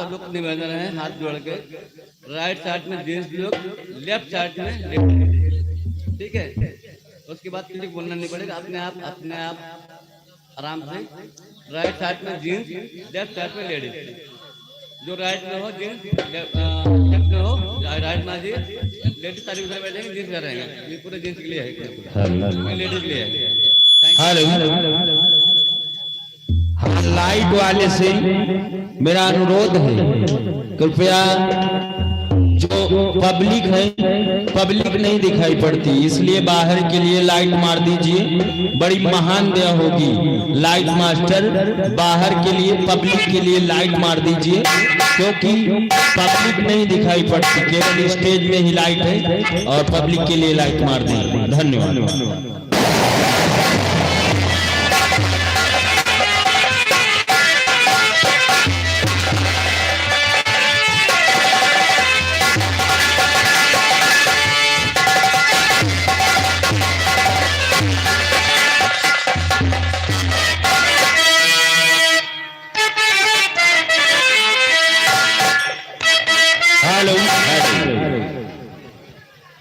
सब लोग निवेदन है हाथ जोड़ के, राइट साइड में जेंट्स लोग, लेफ्ट साइड में लेडीज, ठीक है। उसके बाद किसी को बोलना नहीं पड़ेगा, अपने आप आराम से राइट साइड में जेंट्स, लेफ्ट साइड में लेडीज। जो राइट में हो जेंट्स, लेफ्ट में हो राइट में जी लेडीज, सारी उधर बैठेंगे, जेंट्स इधर रहेंगे। ये पूरे जेंट्स के लिए है, लेडीज के लिए है। हेलो, हाँ, लाइट वाले से मेरा अनुरोध है, कृपया जो पब्लिक है, पब्लिक नहीं दिखाई पड़ती, इसलिए बाहर के लिए लाइट मार दीजिए। बड़ी महान दया होगी। लाइट मास्टर बाहर के लिए, पब्लिक के लिए लाइट मार दीजिए, क्योंकि पब्लिक नहीं दिखाई पड़ती, केवल स्टेज में ही लाइट है, और पब्लिक के लिए लाइट मार दीजिए। धन्यवाद। हेलो,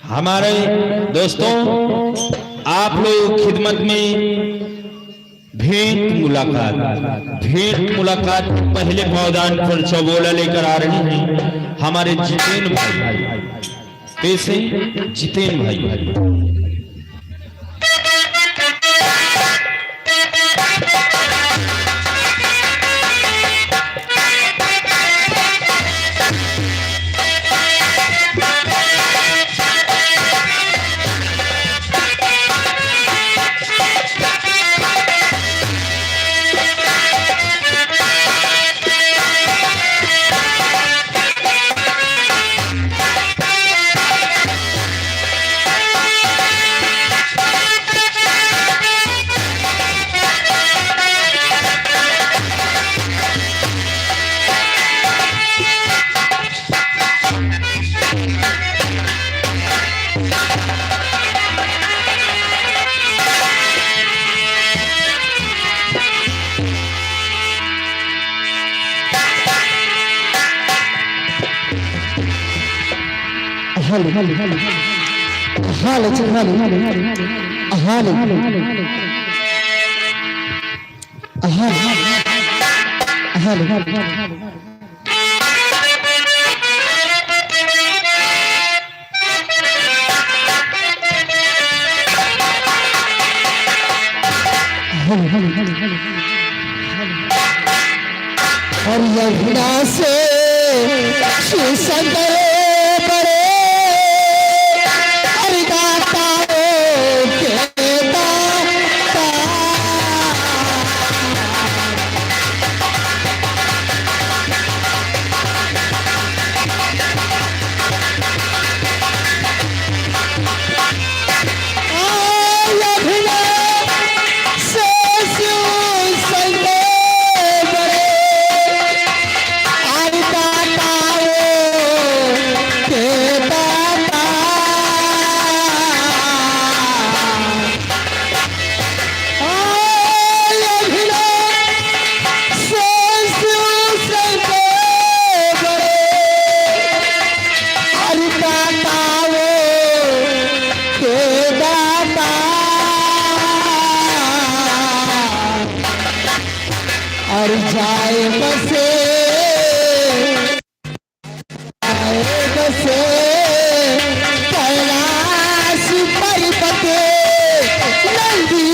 हमारे दोस्तों, आप लोग खिदमत में भेंट मुलाकात पहले पावदान पर चौबोला लेकर आ रहे हैं हमारे जितेन भाई। कैसे जितेन भाई? और यमुना से सुसंदर बड़े और जाए बसे कैलाश पर्वत नंदी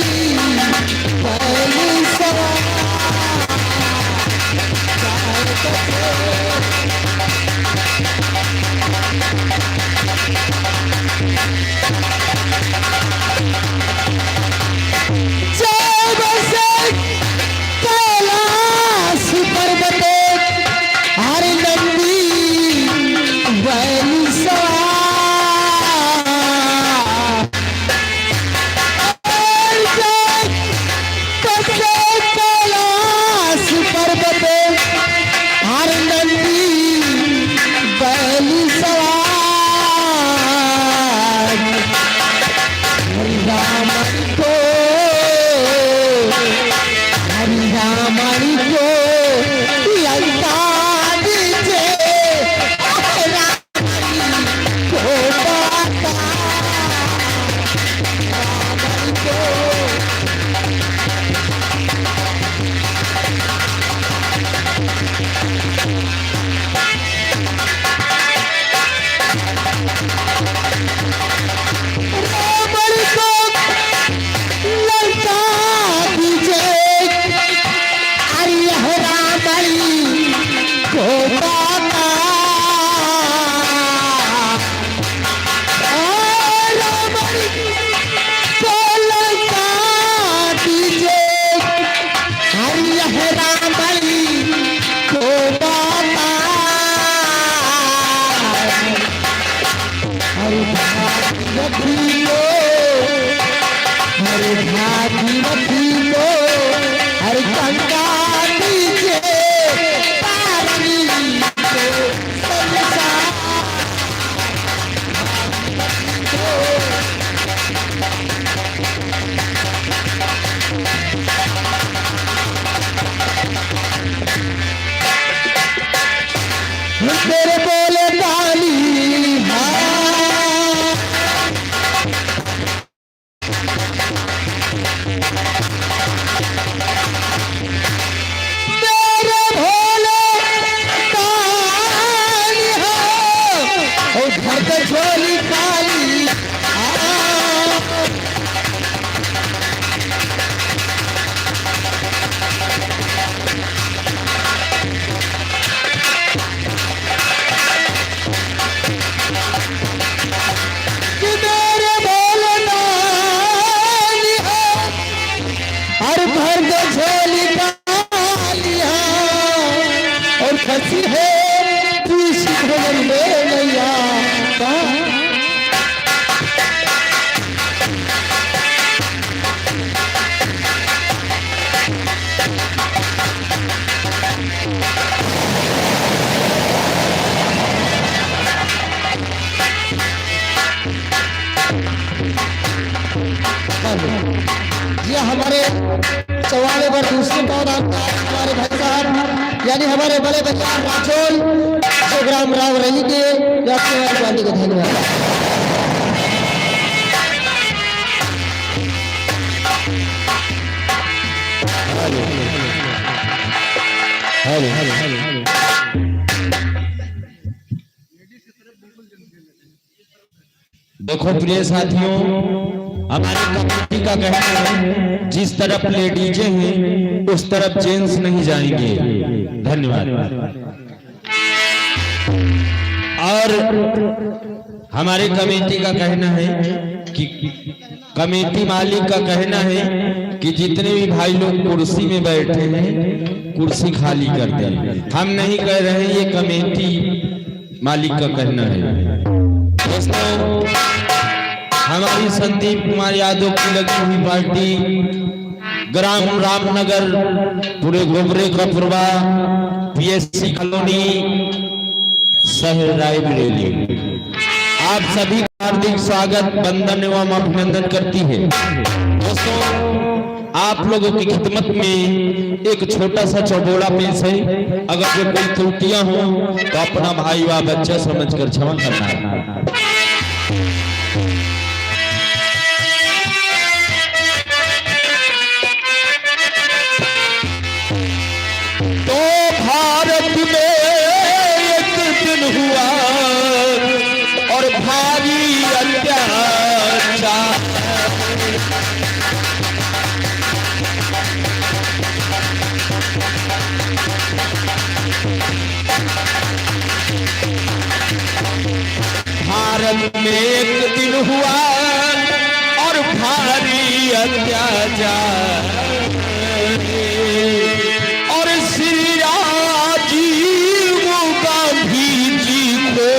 पहली सवार कैलाश पर्वत हर भर दो झोली का लिया और खसी है तू इसी भवन में नैया ये हमारे चौवाले पर दूसरे पौधान हमारे भाई साहब यानी हमारे बड़े बच्चा राठौर जो ग्राम राव रही के पार्टी को धन्यवाद। देखो प्रिय साथियों, हमारी कमेटी का कहना है जिस तरफ लेडीजें हैं उस तरफ जेंट्स नहीं जाएंगे। धन्यवाद। और हमारे कमेटी का कहना है कि कमेटी मालिक का कहना है कि जितने भी भाई लोग कुर्सी में बैठे हैं कुर्सी खाली कर दें। हम नहीं कह रहे हैं, ये कमेटी मालिक का कहना है। दोस्तों, हमारी संदीप कुमार यादव की लगी हुई पार्टी ग्राम रामनगर पूरे गोबरे कपुरवा पीएससी कॉलोनी शहर रायबरेली आप सभी का हार्दिक स्वागत वंदन एवं अभिनंदन करती है। दोस्तों, आप लोगों की खिदमत में एक छोटा सा चौबोला पेश है। अगर जो कोई त्रुटियां हो तो अपना भाई व बच्चा समझकर क्षमा करना है। तो भारत में एक दिन हुआ और भारी अत्याचार भारत में एक दिन हुआ और भारी अत्याचार और श्री राजीव गांधी जी को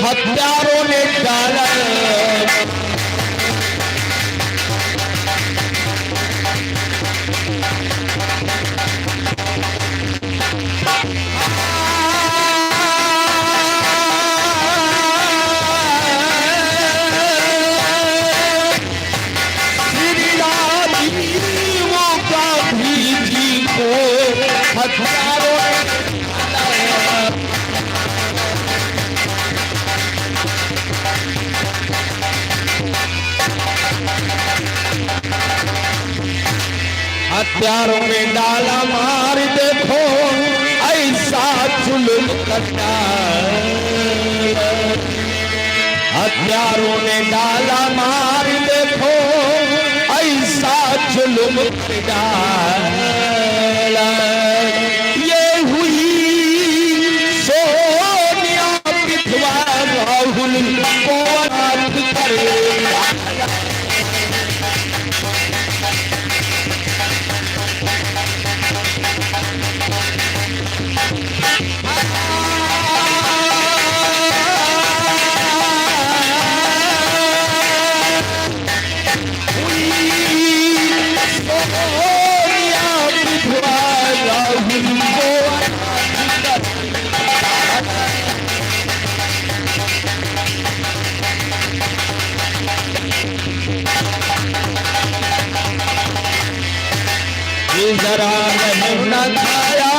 हत्यारों ने डाला। हत्यारों में डाला मार देखो ऐसा जुल्म करना। हत्यारों ने डाला मार देखो ऐसा जुल्म करना। ये हुई सोनिया विधवा राहुल को अनाथ करे। जरा रहम न खाया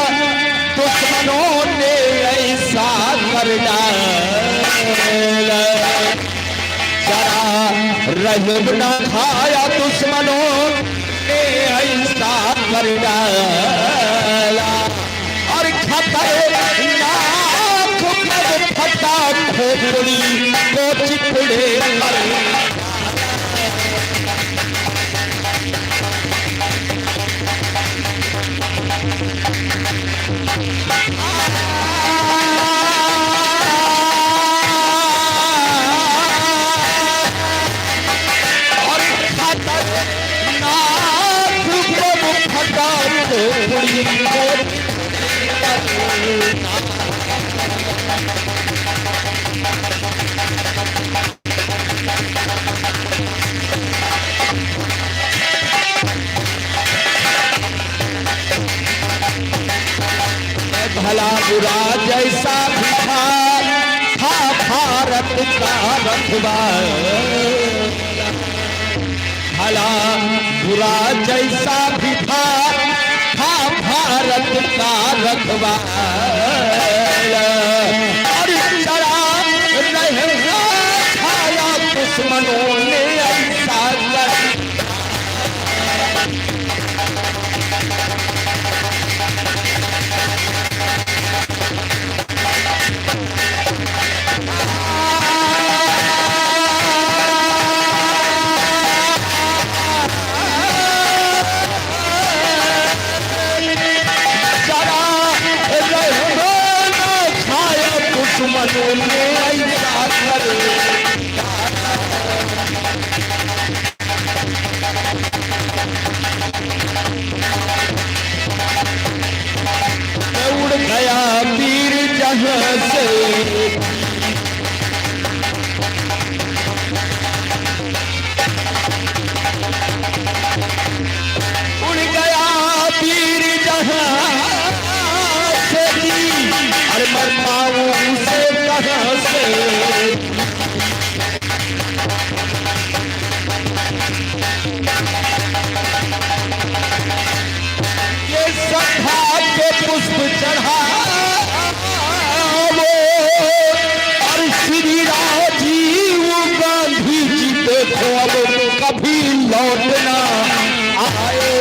दुश्मनों ने ऐसा कर डाला। जरा रहम न खाया दुश्मनों ने ऐसा कर डाला। और खतरनाक पर फटा खोपड़ी को चिपड़े पर और खतरनाक पुड़ी भला बुरा जैसा भी था भारत का रखवा भला बुरा जैसा भी था भारत का रखवा और चला रहेगा छाया दुश्मनों ने ऐसा कर दुश्मनों ने ऐसा कर उड़ गया वीर जहां से उड़ गया वीर जहां से अरे मर पाऊं से कहां से ये सभा के पुष्प चढ़ा और श्री राजीव गांधी जी देखो अब कभी लौटना आए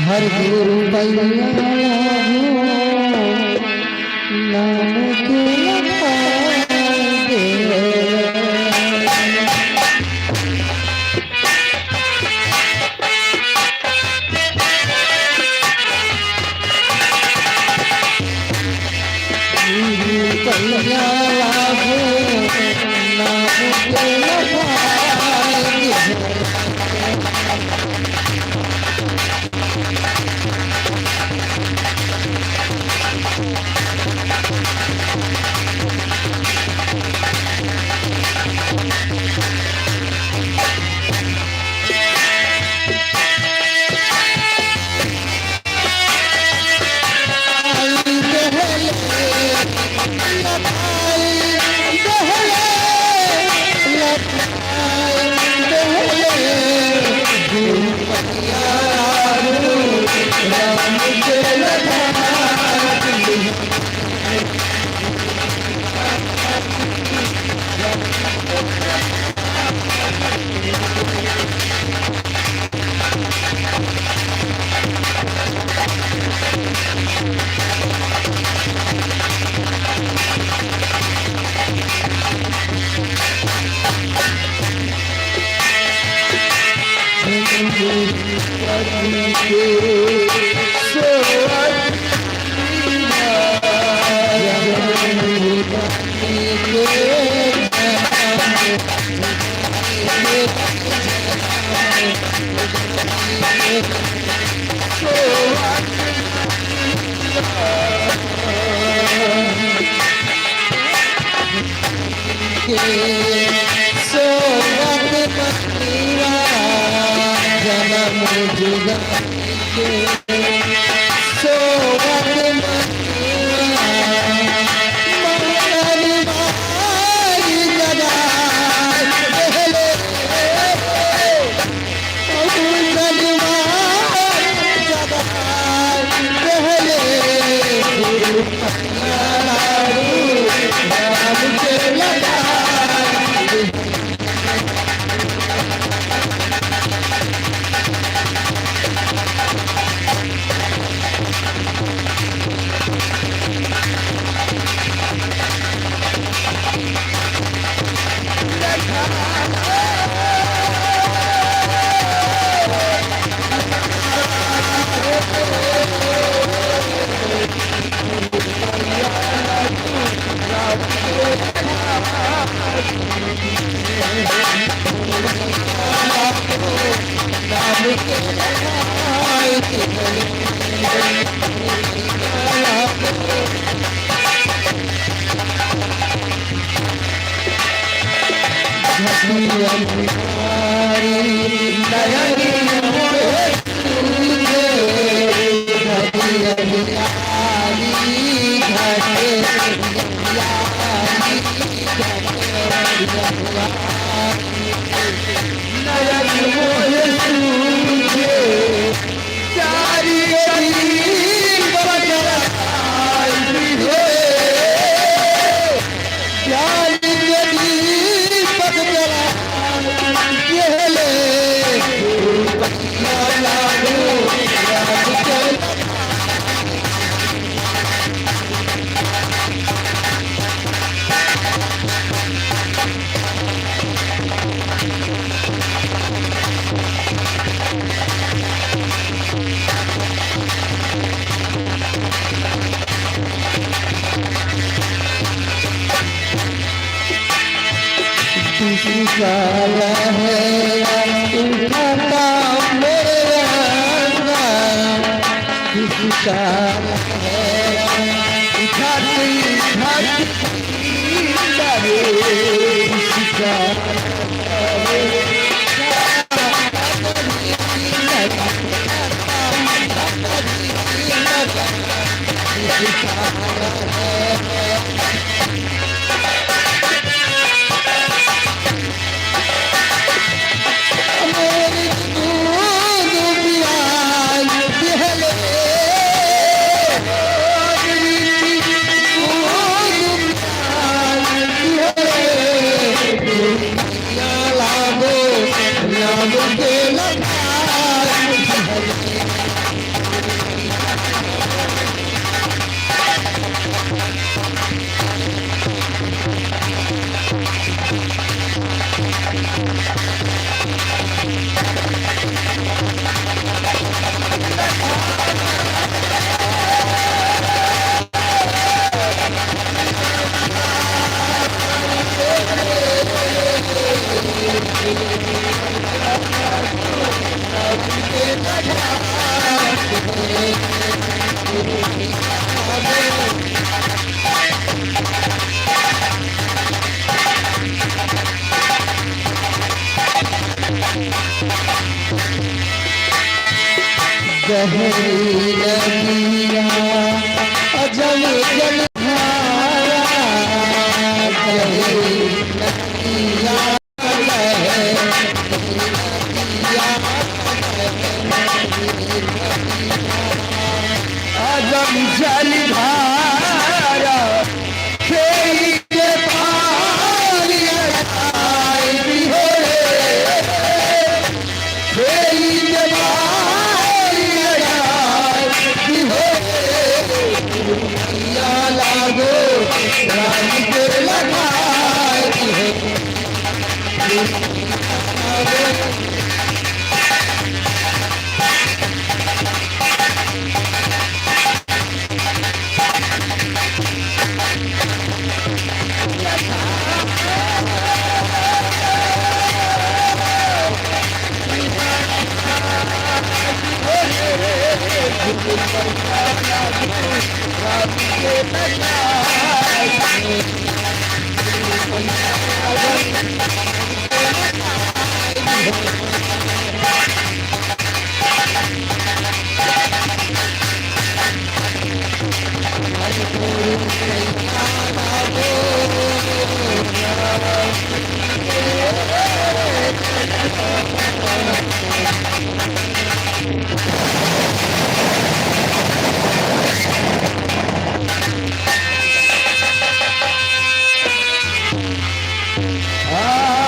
हर गुरु बैया नाम के काला है उठाता मेरे किसी काला है उठाती किसी काला गहरी नदिया अजल जल धारा गहरी नदिया अजल जल धारा खेली के पारी आई हो खेली के लागो रानी के लगाई Ah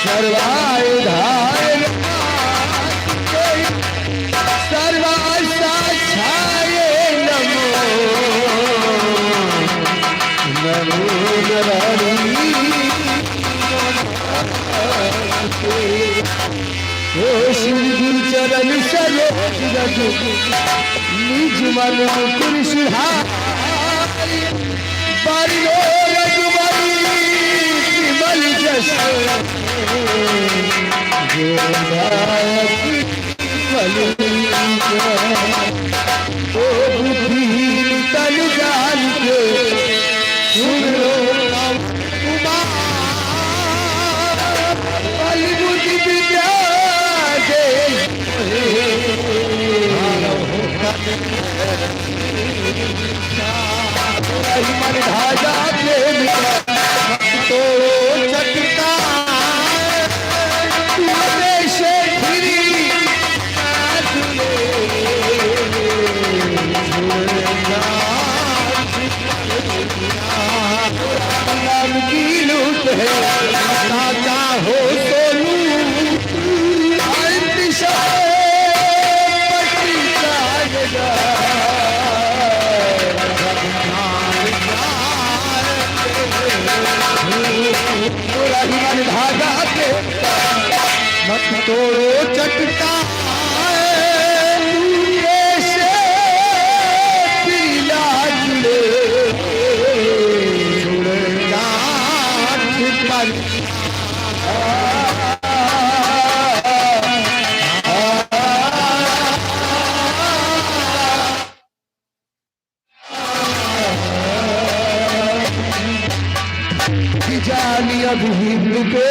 सर्वाय धाय सर्वासाक्षाय नमो नमो नरहरि ओ श्री गुरु चरण सरोज रज निज मन मुकुर सुधारि बरियो रघुबरी विमल जस गोनायक ओ बुद्धि तन जान के सुन लो कुमार बुद्धि विद्या दे मन ढाजा प्रेम तो चटका से फिरी नाम की लूट है काका हो सोनू दिशा धागा के मत तोड़ो चटका से पीला जुड़े जानी अभिहिंद के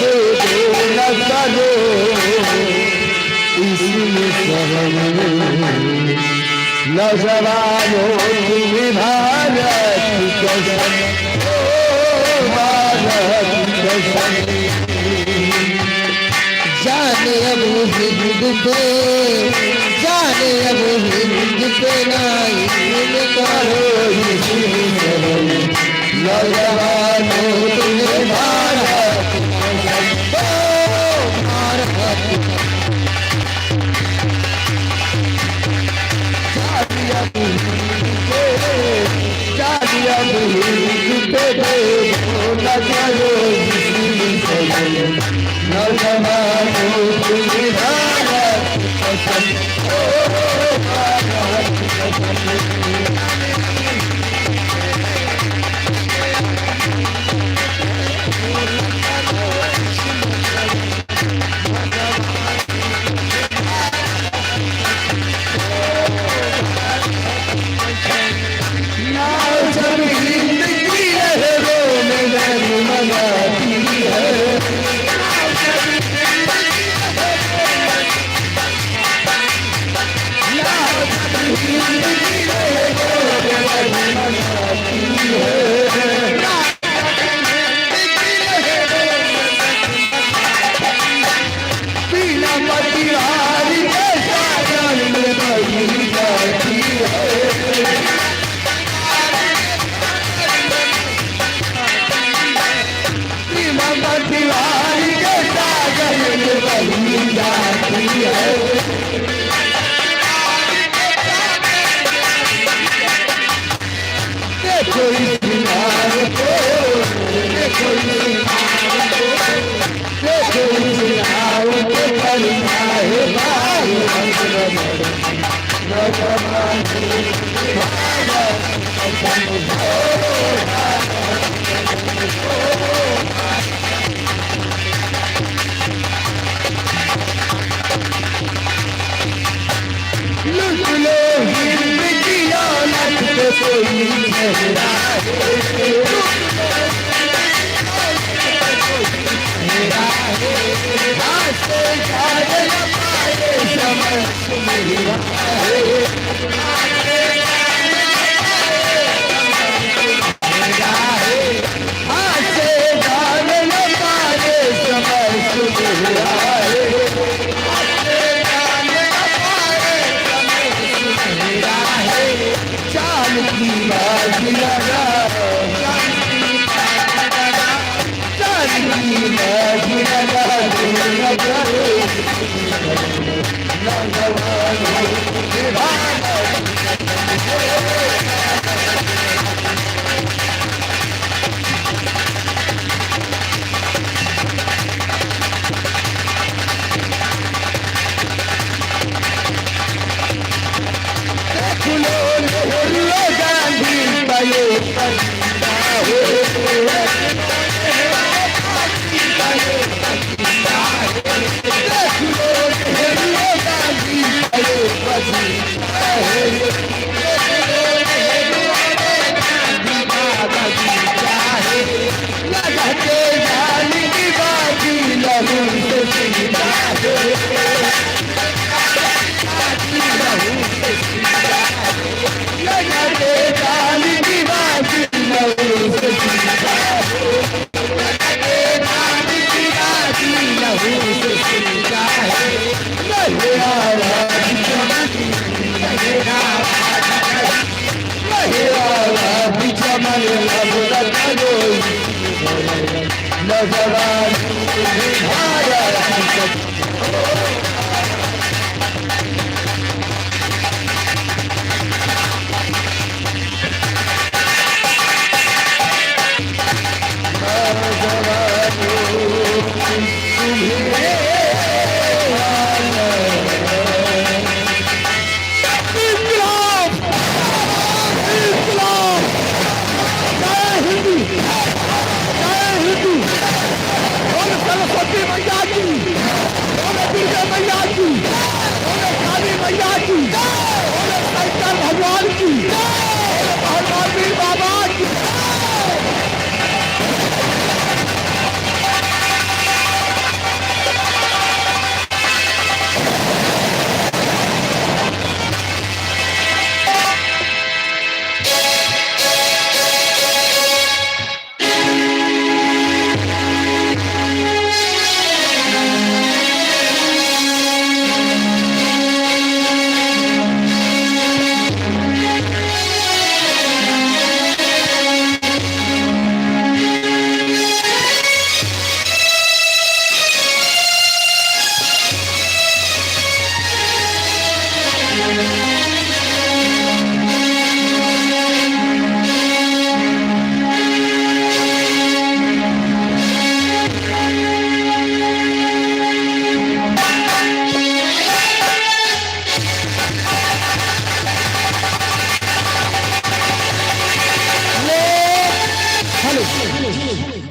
जानी अभिहिंद के न करो इसमें शरण न जवानो तुम्हें भारत कसम जाने अब हिंद पे जाने अब हिंद पे नाई करो नौजवानों तुम्हें भारत जाने अब हिंद पे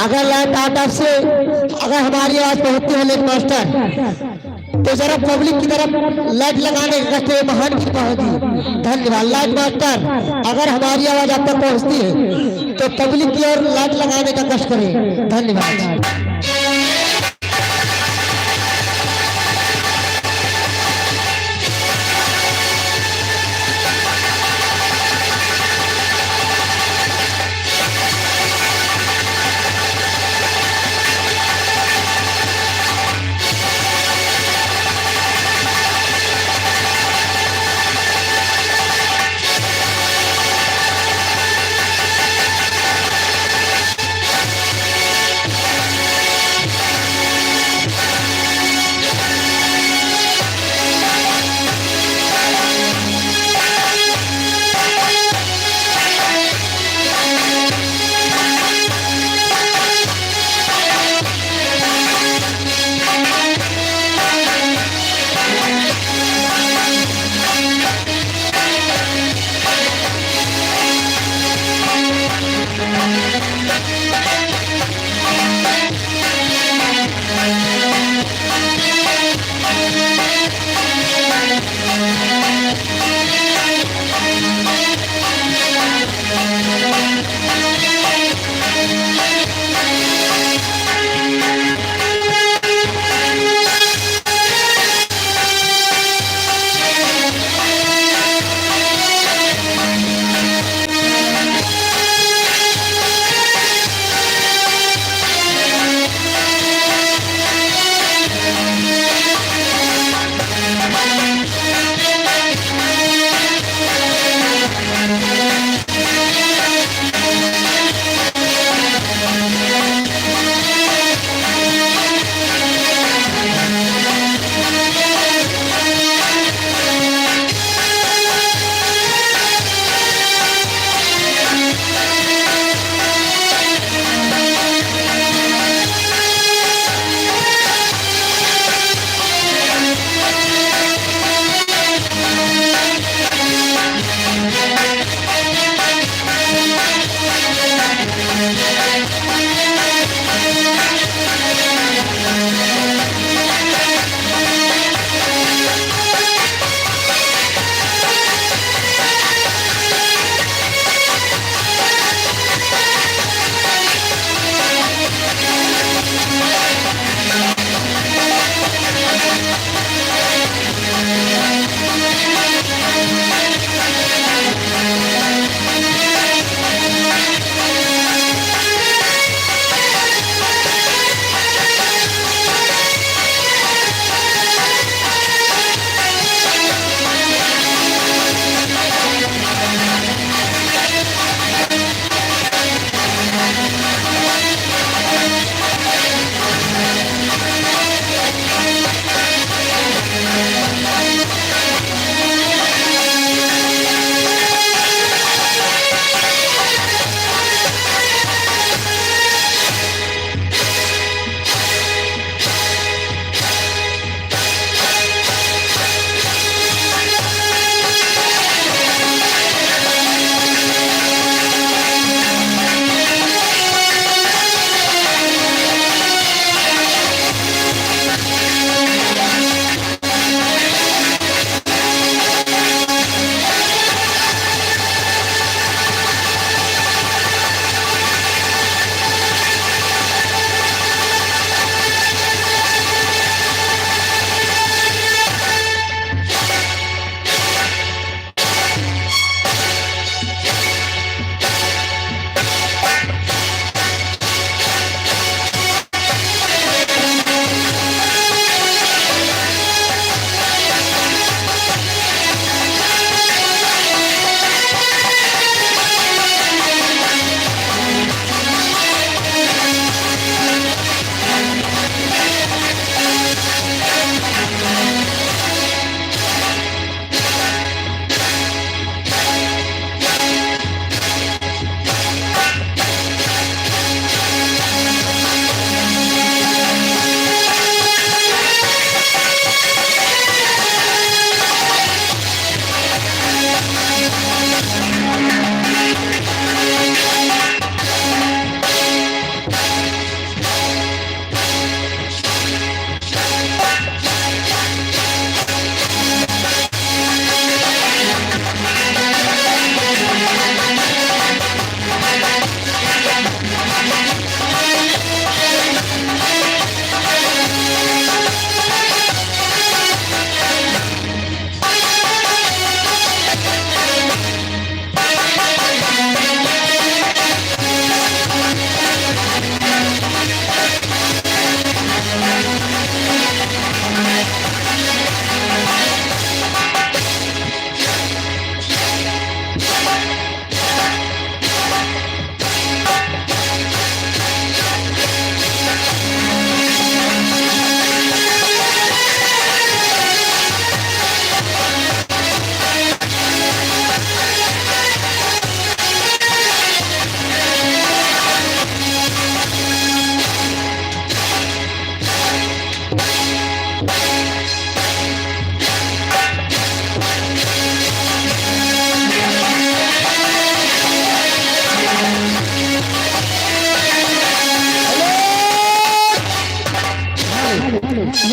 अगर लाइट आउट ऑफ से अगर हमारी आवाज पहुंचती है लेट मास्टर तो जरा पब्लिक की तरफ लाइट लगाने का कष्ट है, महान कृपा होगी। धन्यवाद। लाइट मास्टर अगर हमारी आवाज आप तक पहुंचती है तो पब्लिक की ओर लाइट लगाने का कष्ट करें। धन्यवाद।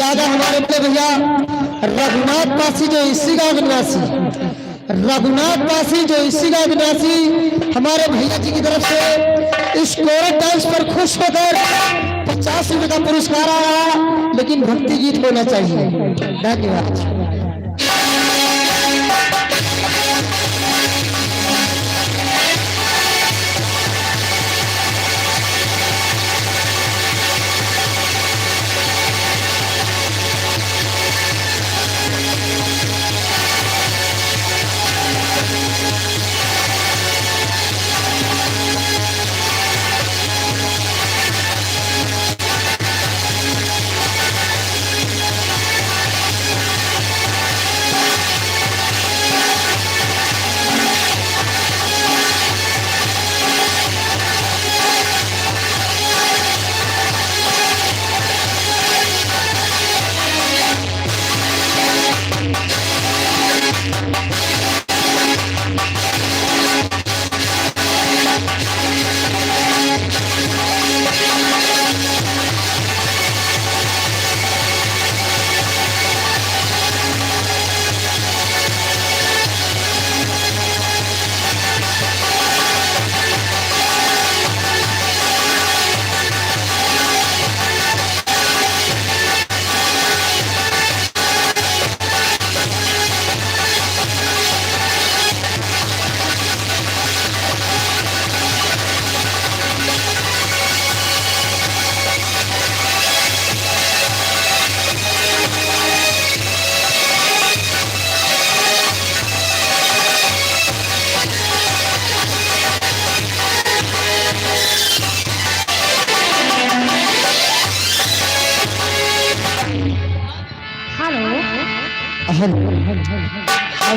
ज्यादा हमारे बड़े भैया रघुनाथ पासी जो इसी गांव के निवासी, रघुनाथ पासी जो इसी गांव के निवासी हमारे भैया जी की तरफ से इस कोरस डांस पर खुश होकर 50 रुपए का पुरस्कार आया, लेकिन भक्ति गीत होना चाहिए। धन्यवाद।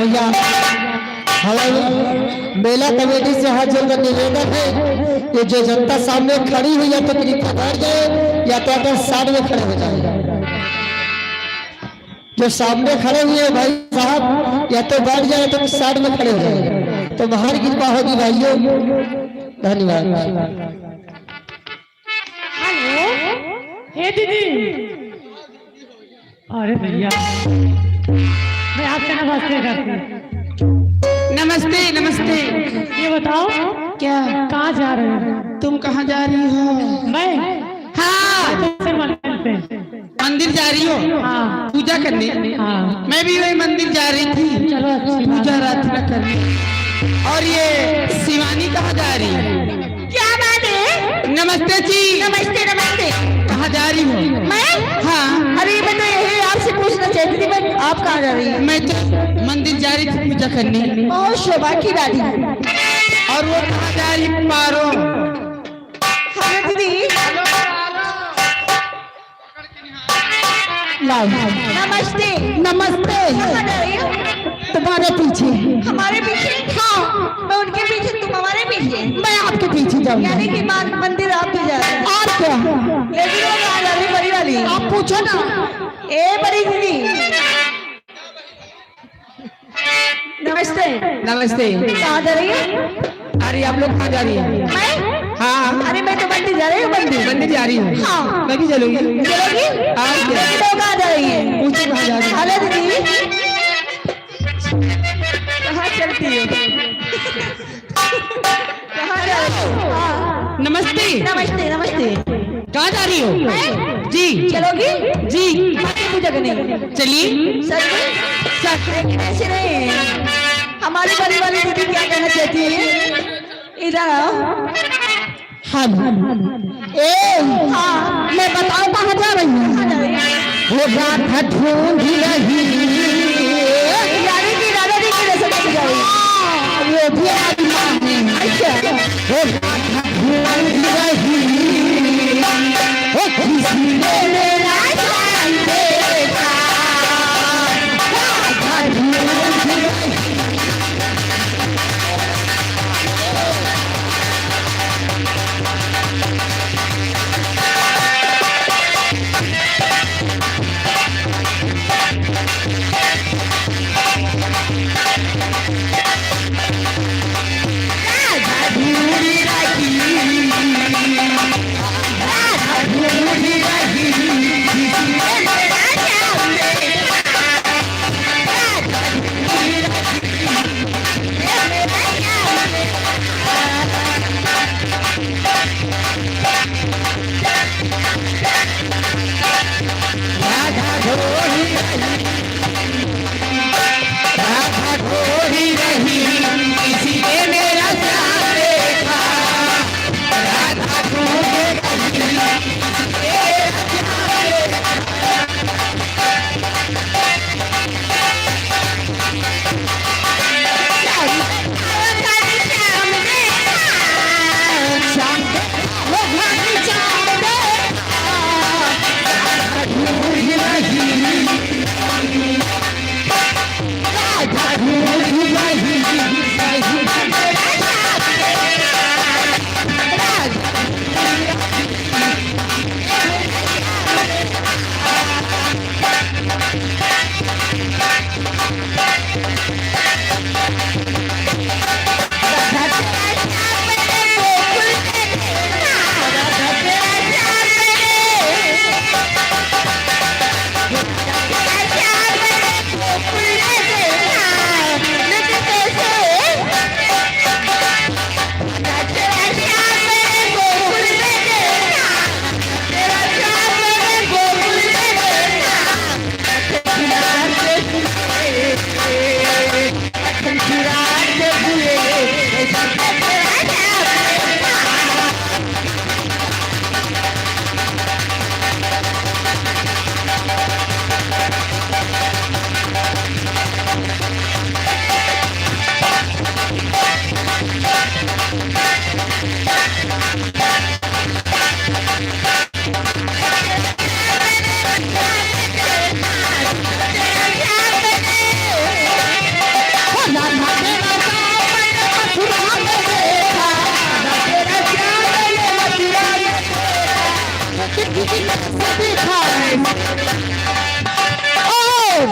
भैया हमारे मेला कमेटी से हाथ जोड़कर निवेदन है कि जो जनता सामने खड़ी हुई है तो कृपया बैठ जाए या तो अगर साइड में खड़े हो जाए। जो सामने खड़े हुए हैं भाई साहब या तो बैठ जाए तो साइड में खड़े हो जाए, तो बाहर कृपा होगी भाइयों। धन्यवाद। हे दीदी, अरे भैया मैं आपसे नमस्ते करती हूँ। नमस्ते नमस्ते। ये बताओ क्या कहाँ जा रहे हो? तुम कहाँ जा रही हो? मैं हाँ तुमसे मंदिर पे। मंदिर जा रही हो? हाँ पूजा करने? हाँ मैं भी वही मंदिर जा रही थी। चलो अच्छी बात पूजा है। अर्चना करने। और ये शिवानी कहाँ जा रही है? क्या बात है? नमस्ते जी। नमस्ते नमस्ते। कहाँ जा रही हो? मैं? हाँ। अरे मैं तो यही आपसे पूछना चाहती थी, मैं आप कहाँ जा रही हैं? मैं तो मंदिर जा रही थी पूजा करने। बहुत शोभा की बात है। और वो कहाँ जा रही है? पारो। हाँ दीदी। नमस्ते नमस्ते। कहाँ जा रही हो? तुम्हारे पीछे। हमारे पीछे? हाँ मैं उनके पीछे, तुम हमारे पीछे। मैं आपके पीछे जाऊंगा। यानी कि मंदिर आप भी जा रहे हैं। और क्या? लेकिन वो कहाँ जा रही है? बड़ी वाली आप पूछो ना। ए बड़ी दीदी नमस्ते। नमस्ते। कहाँ जा रही है? अरे आप लोग कहाँ जा रही है? मैं? हाँ। अरे मैं तो मंदिर जा रही हूँ। मंदिर जा रही हूँ। हाँ। मैं भी चलूंगी। चलोगी? हाँ, क्या? तो कहाँ जा रही है? पूछो कहाँ जा रही है? अरे दीदी कहाँ चलती हो? कहाँ जा रही हो? हाँ। नमस्ते। नमस्ते नमस्ते। कहाँ जा रही हो? मैं? जी। चलोगी? जी। माता पूजा करने। चलिए। सच में? लेकिन ऐसे नहीं। हमारी बड़ी वाली दीदी क्या कहना चाहती है? इधर आओ। हाँ हाँ मैं बताऊं कहाँ जा रही हूँ? कहाँ जा रही है? वो राधा ढूंढ रही यानी कि राधा जी की रसम में जा रही है। वो भी हमारी माँ है। अच्छा वो राधा ढूंढ रही वो किसी ने मेरा ध्यान देखा। राधा ढूंढ रही।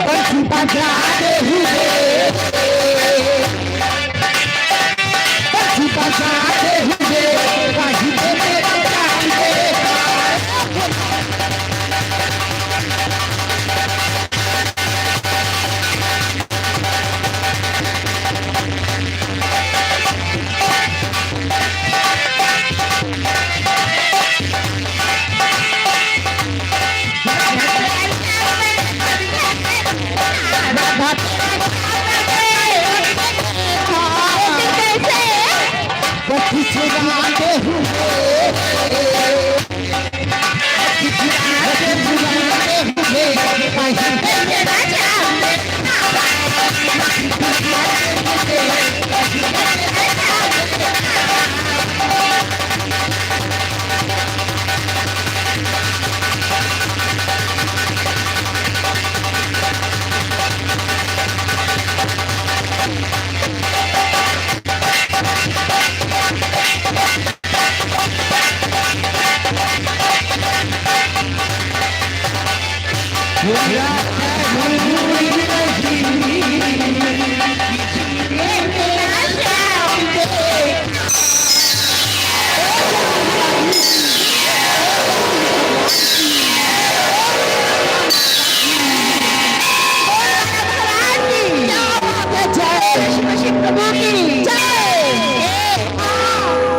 बंसी बजाते हुए बंसी बजाते हुए बाजी पे मेरा जान देगा पीछे जाते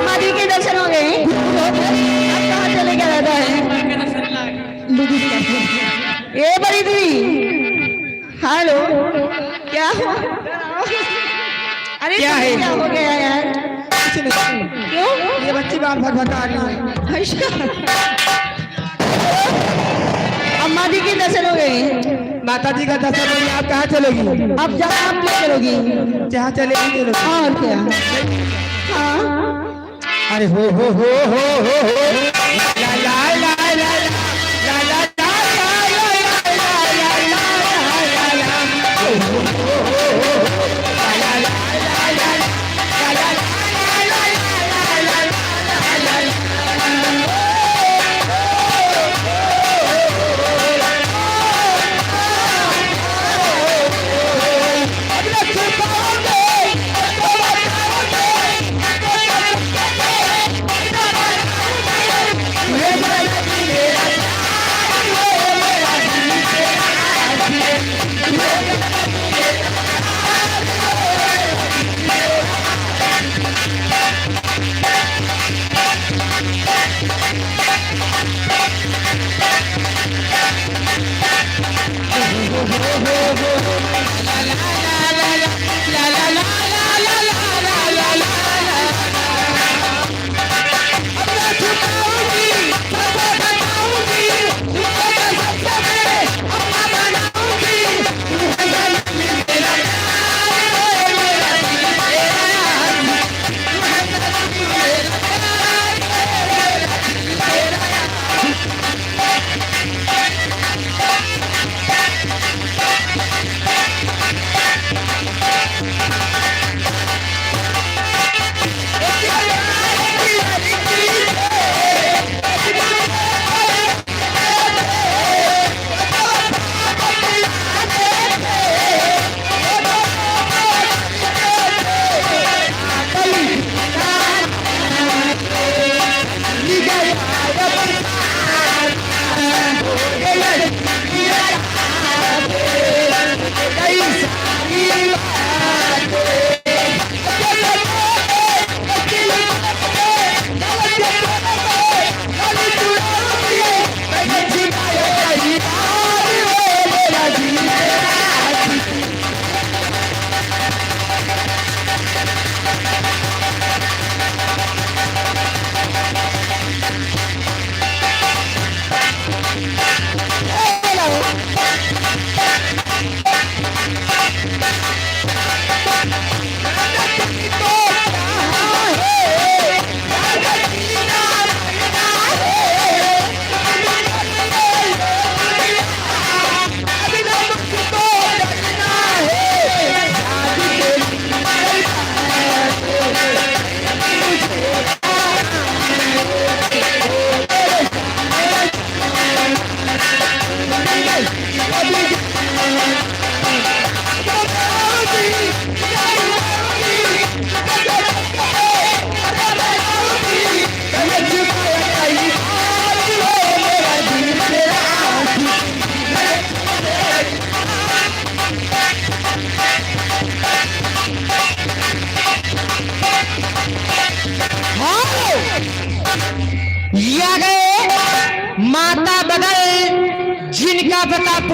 मादी के दर्शन हो गए। अब कहाँ चले गया दादा है? ये बड़ी दीदी, हेलो, क्या हुआ? अरे क्या है? क्या हो गया यार? क्यों? ये बच्ची बात भटभटा रही है। अच्छा, अब मादी के दर्शन हो गए। माता जी का दर्शन हो गया, आप कहाँ चलोगी? अब जहाँ आप ले चलोगी। जहाँ चलेगी चलोगी। और क्या? हाँ, अरे हो ला ला ला ला ला ला ला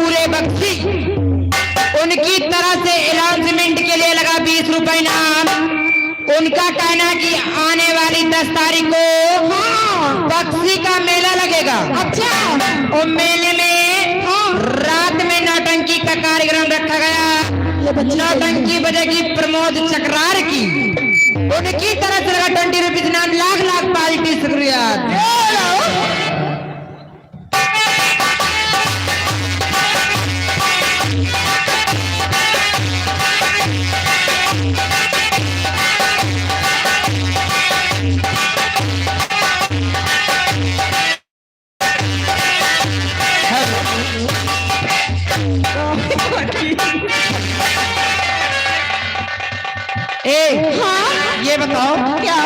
पूरे बख्शी उनकी तरफ से अनाउंसमेंट के लिए लगा 20 रुपए इनाम। उनका कहना कि आने वाली 10 तारीख को बख्शी का मेला लगेगा। अच्छा। और मेले में रात में नौटंकी का कार्यक्रम रखा गया। नौटंकी बजेगी प्रमोद चक्रार की। उनकी तरफ से लगा 20 रुपीज इनाम। लाख लाख पार्टी शुक्रिया। ये बताओ क्या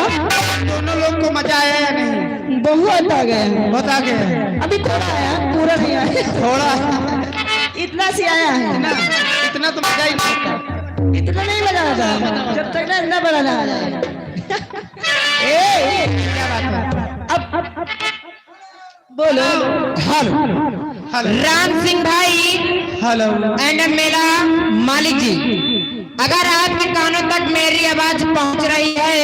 दोनों लोग को मजा आया या नहीं? बहुत आ गए। बहुत आ गया। अभी थोड़ा आया, पूरा नहीं आया। थोड़ा इतना सी आया है ना, इतना तो मजा ही नहीं। इतना नहीं मजा आता जब तक ना इतना बड़ा ना आ जाए। क्या बात है? अब बोलो। हेलो राम सिंह भाई। हेलो एंड मेला मालिक जी, अगर आपके कानों तक मेरी आवाज पहुंच रही है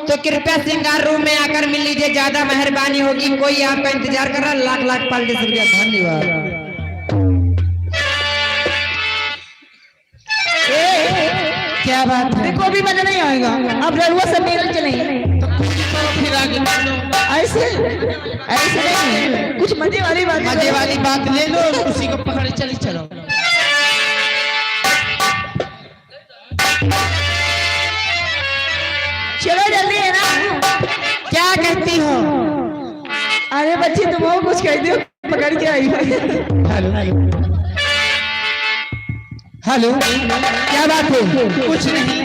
तो कृपया श्रृंगार रूम में आकर मिल लीजिए, ज्यादा मेहरबानी होगी। कोई आपका इंतजार कर रहा है। लाख लाख पाल्टी शुक्रिया, धन्यवाद। क्या बात है? देखो अभी मजा नहीं आएगा। अब ररुआ सब मेरे चलेंगे। फिर आगे ऐसे ऐसे नहीं, कुछ मजे वाली बात ले लो, उसी को पकड़ चली चलो। चलो जल्दी है ना। क्या कहती हो? अरे बच्ची तुम और कुछ कह दो, पकड़ के आई। हेलो क्या बात है? कुछ नहीं।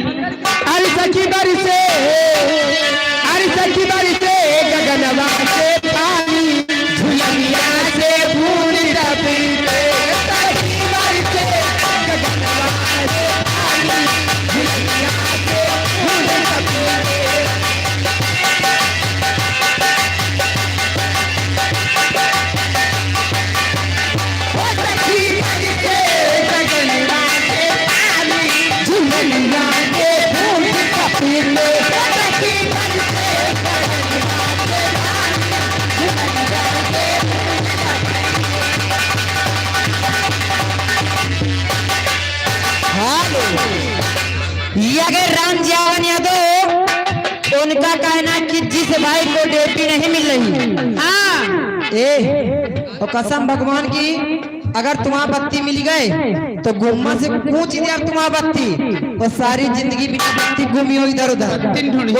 अरे सखी बारी से, अरे सखी बारी से गगनवा से पानी झुलनिया से फूल टपके। सखी बारी से गगनवा से पानी झुलनिया से फूल टपके। अगर राम जावन यादव, उनका कहना कि जिस भाई को ड्यूटी नहीं मिल रही, तो कसम भगवान की, अगर तुम्हारा बत्ती मिल गए तो गुम्मा से पूछ दिया तुम्हारा बत्ती, तो सारी जिंदगी बिना बत्ती घूमी हो इधर उधर।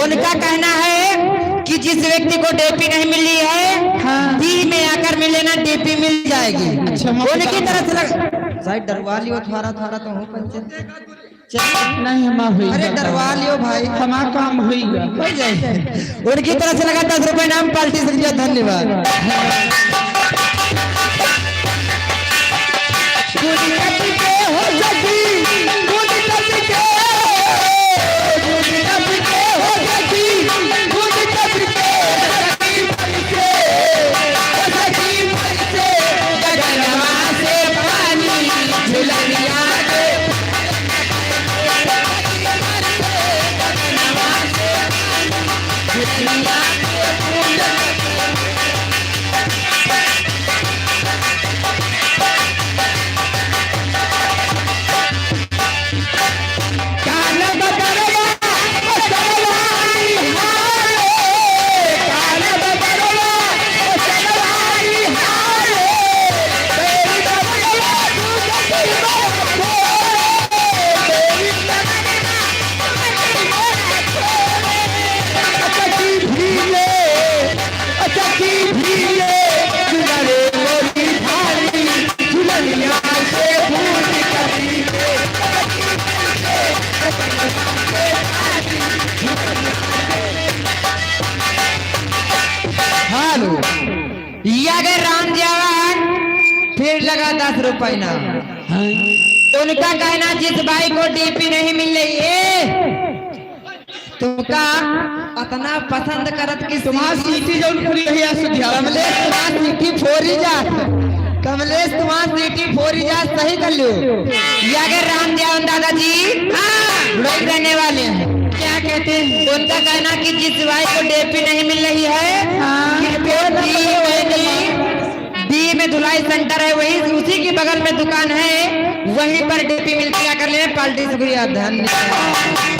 उनका कहना है कि जिस व्यक्ति को डीपी नहीं मिली है, दी में आकर मिले ना डीपी मिल जाएगी। उनकी तरफ से साइड डरवा लियो, थारा थारा तो हो पंचायत नहीं हम हुई। अरे डरवा लियो भाई, हमारा काम हो जाए। उनकी तरफ से लगा 10 रुपए नाम पार्टी से। धन्यवाद। अगर राम जवान फिर लगा 10 रुपए ना। उनका कहना जिस भाई को डीपी नहीं मिल रही है, तुमका इतना पसंद करत कि तुम्हारी सीटी जो पूरी है, सीटी फोड़ी जा कमलेश तुम्हारा सिटी 4 इजाज सही कर लो। ये अगर राम जयवन दादाजी लोग रहने वाले हैं, क्या कहते हैं? उनका कहना कि जिस भाई को डेपी नहीं मिल रही है, डी में धुलाई सेंटर है, वही उसी के बगल में दुकान है, वहीं पर डेपी मिलती है। कर ले पार्टी शुक्रिया, धन्यवाद।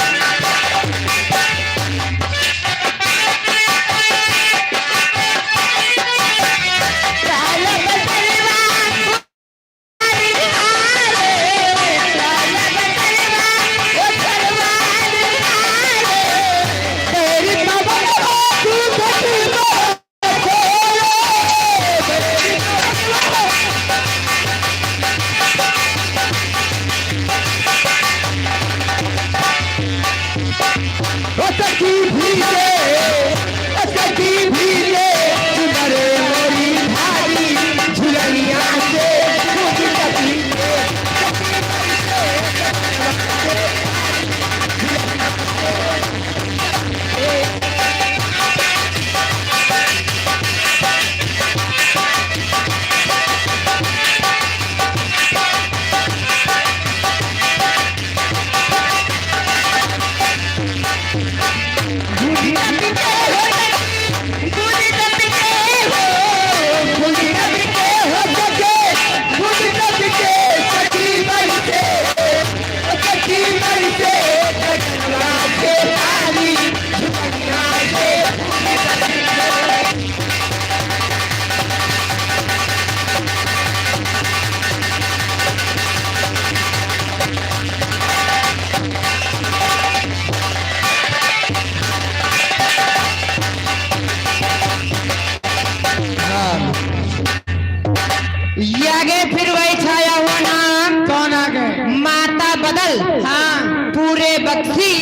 फिर वही छाया हुआ नाम। कौन आ गए? माता बदल। हाँ, पूरे बक्सी।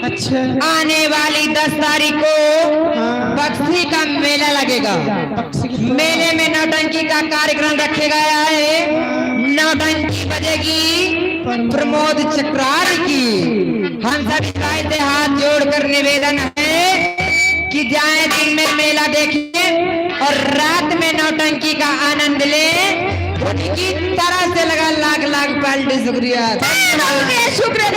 अच्छा, आने वाली 10 तारीख को बक्सी का मेला लगेगा। मेले में नौटंकी का कार्यक्रम रखे गया है। नौटंकी बजेगी प्रमोद चक्रार की। हम सभी भाई से हाथ जोड़कर निवेदन है कि जाएं, दिन में मेला देखें और रात में नौटंकी का आनंद लें। उनकी तरह से लगा लाख लाख पाल्टी शुक्रिया। शुक्रिया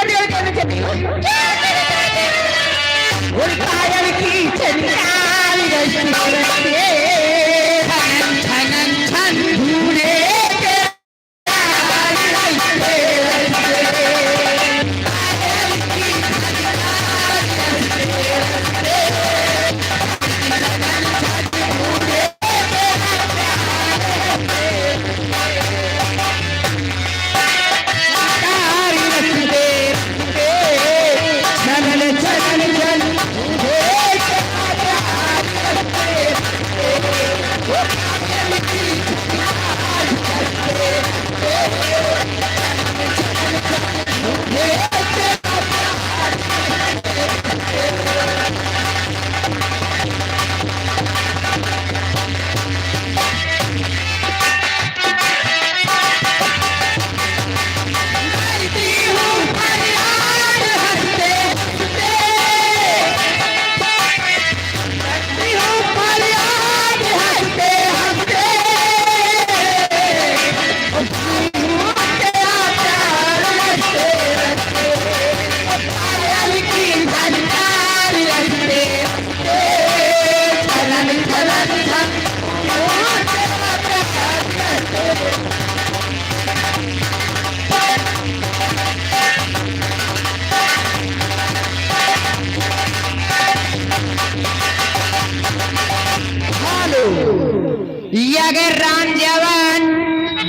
अगर राम जवान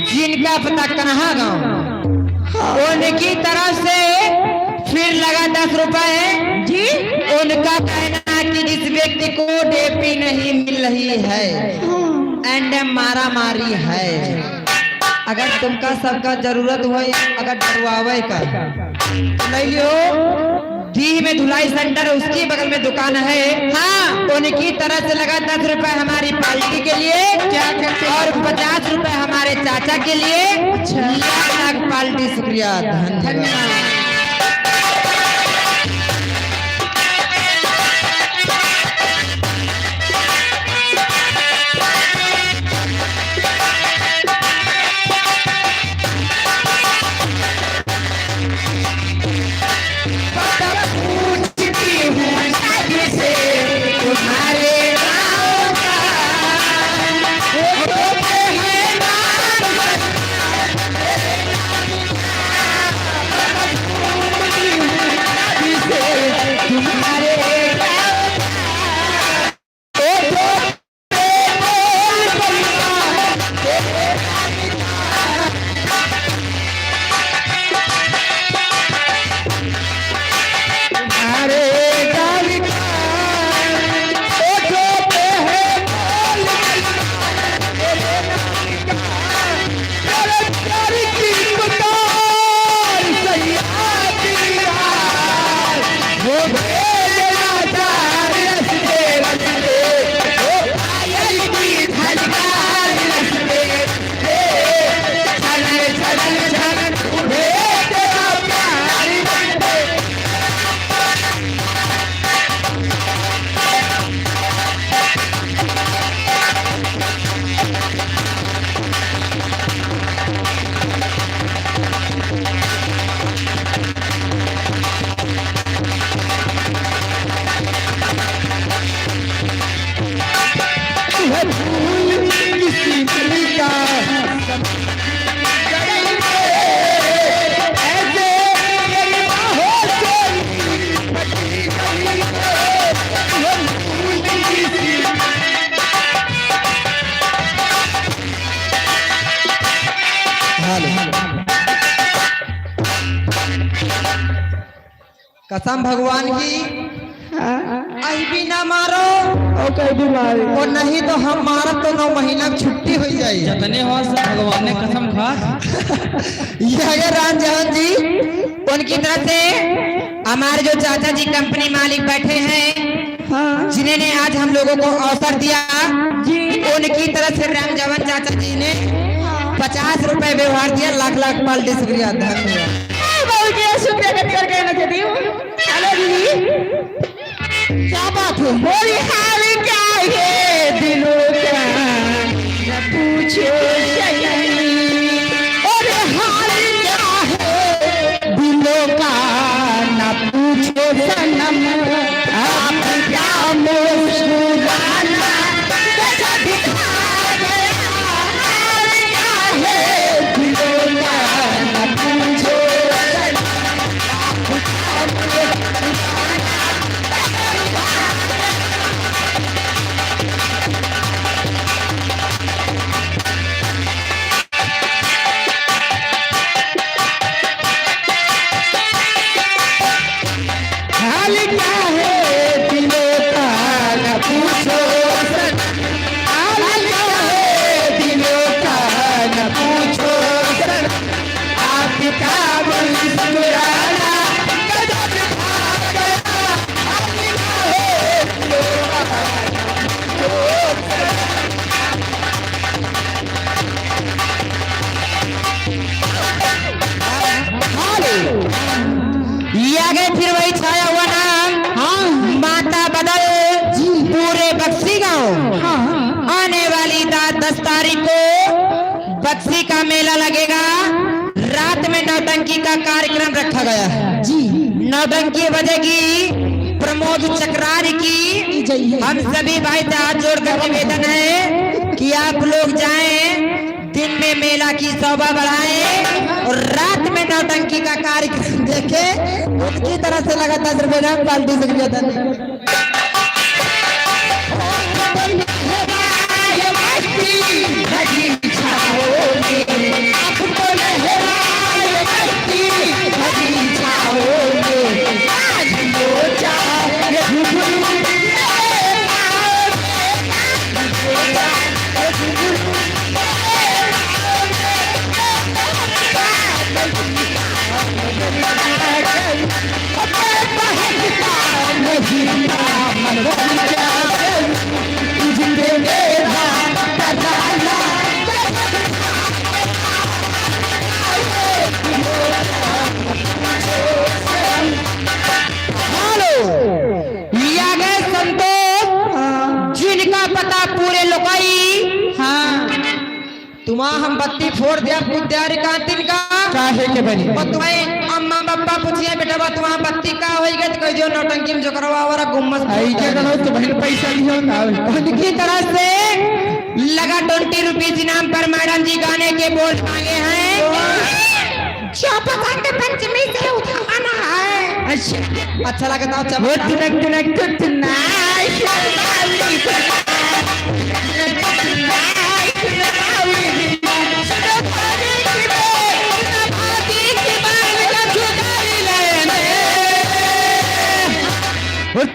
जिनका पता कन्हा गाँव, उनकी तरफ से फिर लगा 10 रुपए जी। उनका कहना है कि जिस व्यक्ति को डेपी नहीं मिल रही है एंड मारा मारी है, अगर तुमका सबका जरूरत हो, अगर डरवावे का ले लियो। डी में धुलाई सेंटर, उसके बगल में दुकान है। हाँ, उनकी तरफ से लगा 10 रुपए हमारी पार्टी के लिए और 50 रुपए हमारे चाचा के लिए। लाख लाख पार्टी शुक्रिया, धन्यवाद। कसम भगवान की आई भी ना मारो और कहीं भी मारे और नहीं तो हम मारा तो 9 महीना की छुट्टी हो जाए। जतने हो भगवान ने कसम खा। ये अगर राम जवान जी उनकी तरफ से हमारे जो चाचा जी कंपनी मालिक बैठे हैं जिन्होंने आज हम लोगों को अवसर दिया उनकी तरफ से राम जवान चाचा जी ने 50 रुपए व्यवहार दिया। लाख लाख पाल्टी शुक्रिया धन्यवाद। बहुत शुक्रिया करके कहना चाहती हूँ। हेलो दीदी क्या बात है? बोली हाल क्या है दिलों का न पूछो सनम। और हाल क्या है दिलों का न पूछो सनम। आप क्या मुस्कुराना कैसा दिखा गया। हाल क्या है दिलों का न पूछो सनम। हाल क्या है दिलों का न पूछो सनम। हाल क्या है दिलों का न पूछो सनम। आपका मुस्कुराना कैसा दिखा गया। हाल क्या है दिलों का न पूछो सनम। ये आ गए फिर वही छाया हुआ नाम माता बदल पूरे बक्सी गांव। आने वाली 10 तारीख को बक्सी का मेला लगेगा। रात में नौटंकी का कार्यक्रम रखा गया है जी। नौटंकी बजेगी प्रमोद चक्रारी की। हम सभी भाई से हाथ जोड़कर निवेदन है कि आप लोग जाएं, दिन में मेला की शोभा बढ़ाएं और रात में नौटंकी का कार्यक्रम देखें। उनकी तरफ से लगातार रुपये पाल्टी शुक्रिया धन्यवाद। तुम्हारा हम बत्ती फोड़ दिया बुद्धियारी कातिन का काहे के बनी और तुम्हें अम्मा पापा पूछिए बेटा बा तुम्हारा बत्ती का हो गया तो जो नौटंकी में जो करवा वाला गुम्मस आई क्या करो तो बहन पैसा लियो ना। उनकी तरफ से लगा 20 रुपीज इनाम पर मैडम जी गाने के बोल मांगे हैं। पतंग पंचमी से उठाना है। अच्छा लगता है वो तुनक तुनक तो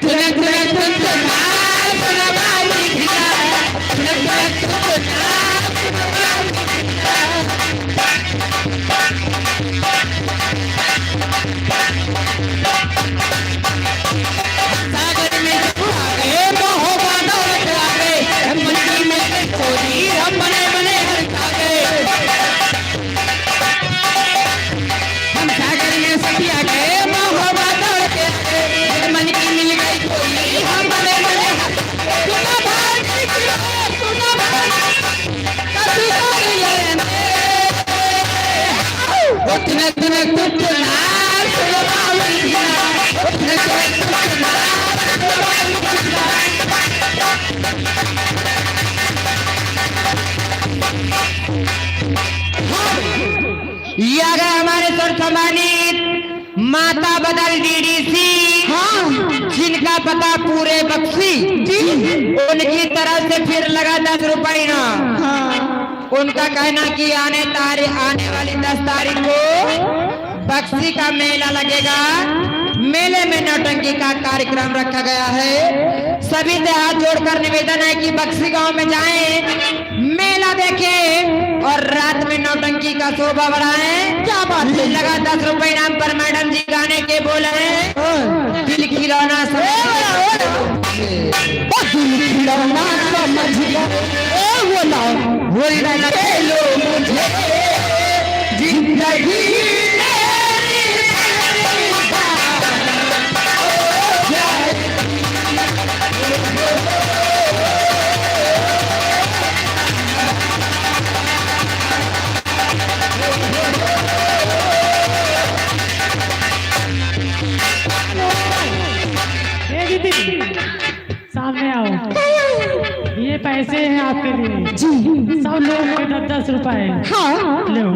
tonight ये आ गए हमारे सम्मानित माता बदल डीडीसी, जिनका पता पूरे बक्सी, उनकी तरफ से फिर लगा 10 रुपए ना। उनका कहना कि आने वाली 10 तारीख को बक्सी का मेला लगेगा। मेले नौटंकी का कार्यक्रम रखा गया है। सभी से हाथ जोड़कर निवेदन है कि बक्सी गांव में जाएं, मेला देखें और रात में नौटंकी का शोभा बढ़ाएं। क्या बात है, लगा 10 रुपए इनाम पर मैडम जी गाने के बोल हैं, दिल खिलौना जिंदगी सामने आओ, ये पैसे हैं आपके लिए जी। सब लोग के 10-10 रुपए। हाँ लो।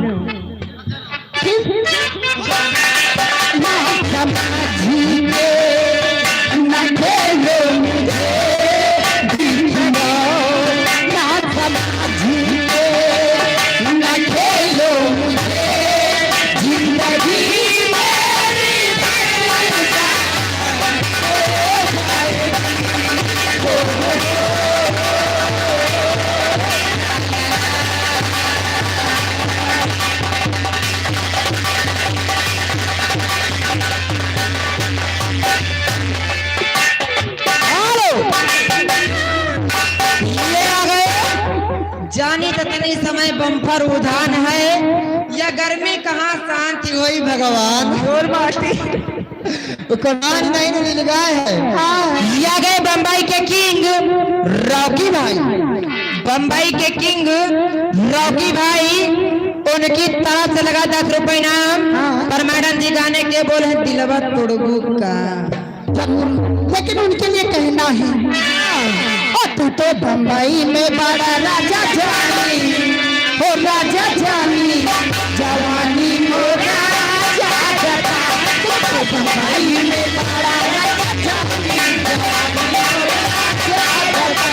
जानी ततनी समय बम्फर उधान है, या गर्मी कहाँ शांति हुई भगवान। और माटी कुरान नहीं मिल गया है। या गए बम्बई के किंग रॉकी भाई, बम्बई के किंग रॉकी भाई, उनकी तरफ से लगा 10 रुपए इनाम पर मैडम जी गाने के बोल है दिलवा तोड़गू का। लेकिन उनके लिए कहना है, तू तो बम्बई में बड़ा राजा जानी हो, राजा जानी जवानी मोरा जाता, तो बम्बई में बड़ा राजा जानी जवानी मोरा जाता।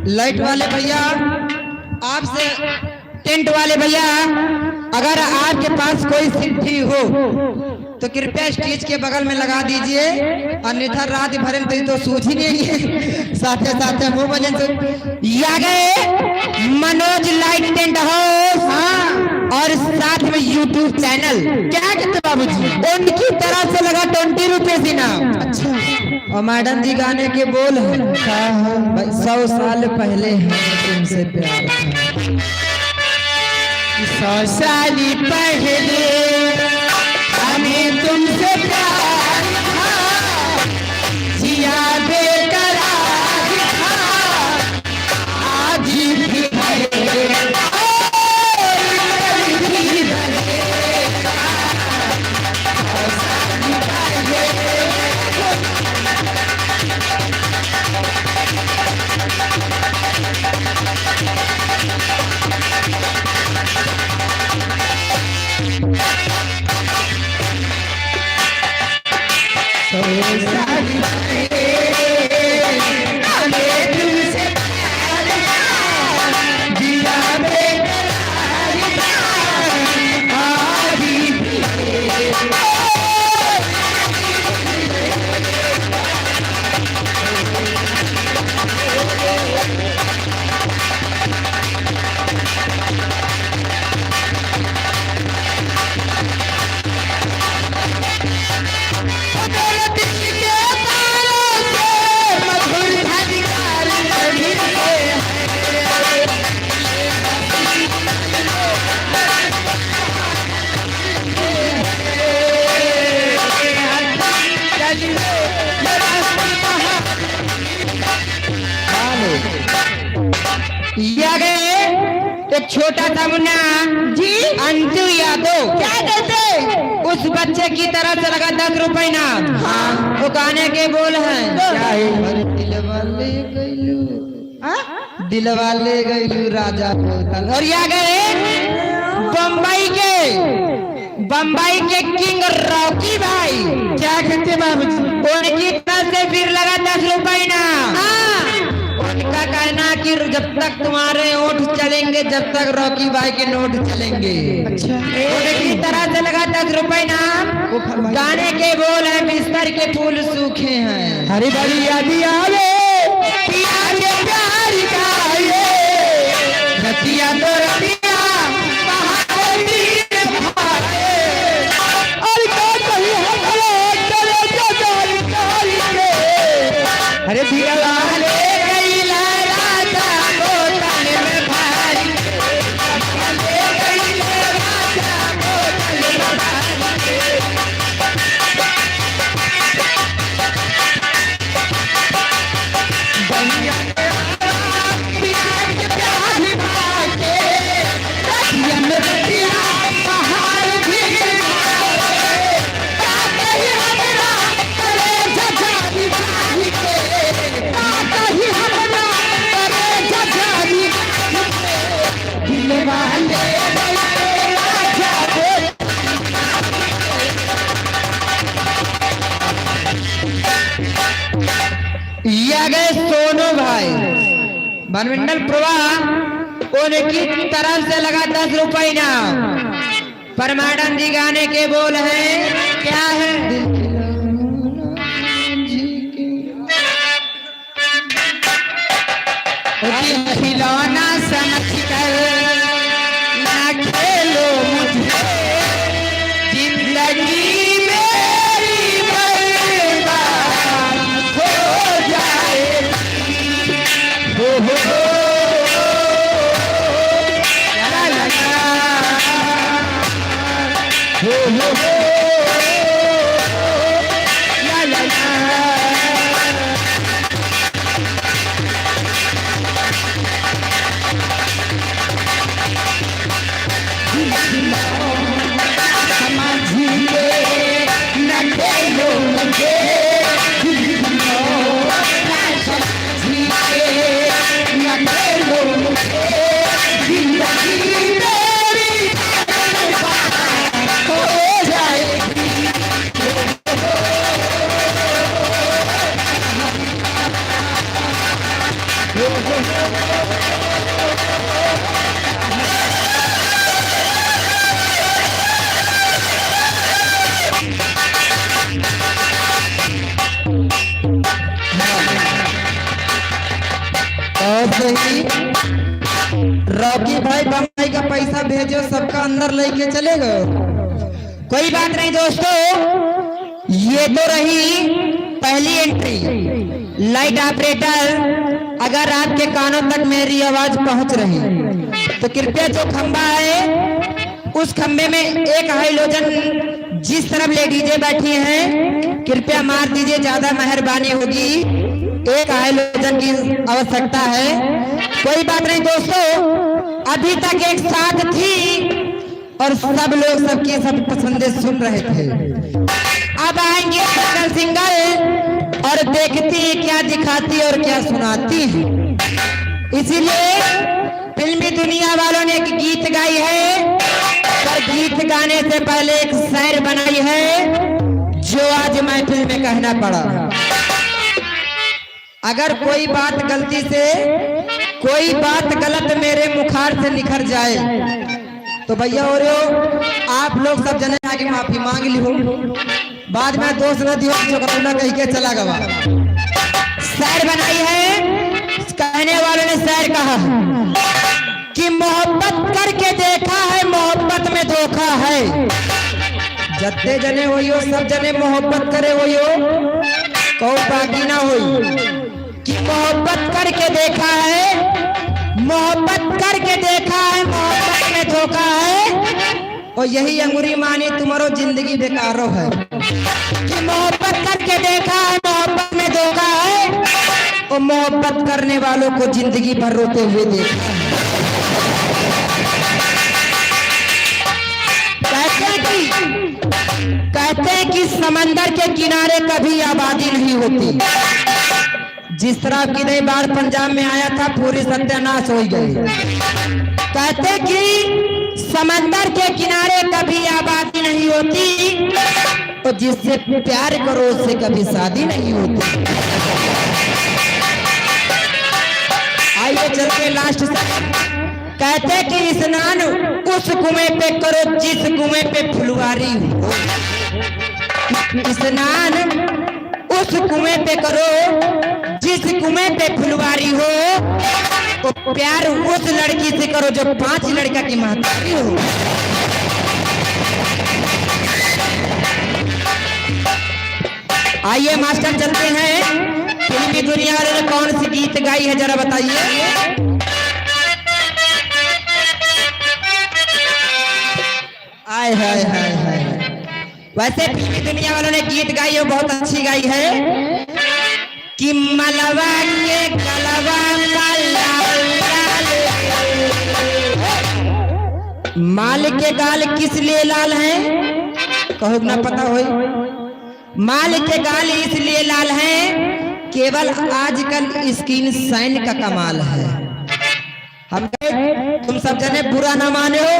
लाइट वाले भैया, आपसे टेंट वाले भैया, अगर आपके पास कोई सिद्धि हो तो कृपया स्टेज के बगल में लगा दीजिए, अन्यथा रात भर में तो सूझ ही नहीं है। साथे साथे मुंह बजन से या गए मनोज लाइट टेंट हाउस और साथ में यूट्यूब चैनल। क्या कहते बाबूजी, उनकी तरफ से लगा 20 रुपए इनाम। अच्छा, और मैडम जी गाने के बोल है 100 साल पहले तुमसे प्यार था, 100 साल पहले हमें तुमसे प्यार था, जिया बेकरार था, आज भी एक छोटा सा मुन्ना जी अंजू यादव, क्या कहते पीछे की तरफ से लगा 10 रुपए ना। वो गाने के बोल हैं क्या है? दिलवाले गइलू, दिलवाले गइलू राजा बोतल। और ये गए बम्बई के किंग रॉकी भाई। क्या कहते बाबूजी? उनकी तरफ से फिर लगा 10 रुपए ना। उनका कहना कि जब तक तुम्हारे ओठ चलेंगे जब तक रॉकी भाई के नोट चलेंगे। उनकी तरफ से लगा 10 रुपए ना। गाने के बोल है बिस्तर के फूल सूखे हैं। हरी बड़ी यादी आवे पिया के प्यार का ये रतिया तो रतिया अरे दिलवाले गइला राजा बोतल में भारी, गइला राजा बोतल में भारी। ये गए सोनू भाई बनमंडल प्रवाह। उनकी तरफ से लगा 10 रुपए ना। परमानंद जी गाने के बोल हैं क्या है? खिलौना समझ कर ना खेलो मुझे, जिंदगी मेरी बर्बाद हो जाएगी। हो ला ला ला, हो ला ला ला। रॉकी भाई बम्बई का पैसा भेजो, सबका अंदर लेके चले गए। कोई बात नहीं दोस्तों, ये तो रही पहली एंट्री। लाइट ऑपरेटर, अगर आपके कानों तक मेरी आवाज पहुंच रही तो कृपया जो खंबा है उस खंबे में एक हाइलोजन जिस तरफ ले डीजे बैठी हैं कृपया मार दीजिए, ज्यादा मेहरबानी होगी। एक हाइलोजन की आवश्यकता है। कोई बात नहीं दोस्तों, अभी तक एक साथ थी और सब लोग सबकी सब पसंदे सुन रहे थे। अब आएंगे सिंगल और देखती है क्या दिखाती और क्या सुनाती है। इसीलिए फिल्मी दुनिया वालों ने एक गीत गाई है, पर गीत गाने से पहले एक शायर बनाई है जो आज महफिल में कहना पड़ा। अगर कोई बात गलती से, कोई बात गलत मेरे मुखार से निखर जाए तो भैया और आप लोग सब जने आगे माफी मांग ली हो, बाद में दोस्त न दियो जो कतुना कह के चला गवा। शायर बनाई है, कहने वालों ने शायर कहा कि मोहब्बत करके देखा है मोहब्बत में धोखा है। जत्ते जने होइयो सब जने मोहब्बत करे होइयो, कहो बाकी ना होई। कि मोहब्बत करके देखा है, मोहब्बत करके देखा है मोहब्बत में धोखा है, और यही अंगुरी मानी तुम्हारो जिंदगी बेकारो है। कि मोहब्बत करके देखा है मोहब्बत में धोखा है, और मोहब्बत करने वालों को जिंदगी भर रोते हुए देखा है। कहते कहते हैं कि समंदर के किनारे कभी आबादी नहीं होती। जिस तरह की नई बाढ़ पंजाब में आया था, पूरी सत्यानाश हो गई। कहते हैं कि समंदर के किनारे कभी आबादी नहीं होती, तो जिससे प्यार करो उससे कभी शादी नहीं होती। आइए चलते लास्ट से। कहते कि स्नान उस कुएं पे करो जिस कुएं पे फुलवारी हो। स्नान उस कुएं पे करो जिस कुएं पे फुलवारी हो, तो प्यार उस लड़की से करो जो 5 लड़का की महतारी हो। आइए मास्टर चलते हैं, फिल्मी दुनिया वाले ने कौन सी गीत गाई है जरा बताइए। आय हाय हाय हाय। वैसे फिल्मी दुनिया वालों ने गीत गाई है, बहुत अच्छी गाई है कि मलवा के गलवा का लाल लाल, माल के गाल किस लिए लाल है कहो ना पता हो। माल के गाल इसलिए लाल हैं, केवल आजकल स्किन साइन का कमाल है। हम तुम सब जने बुरा ना माने हो,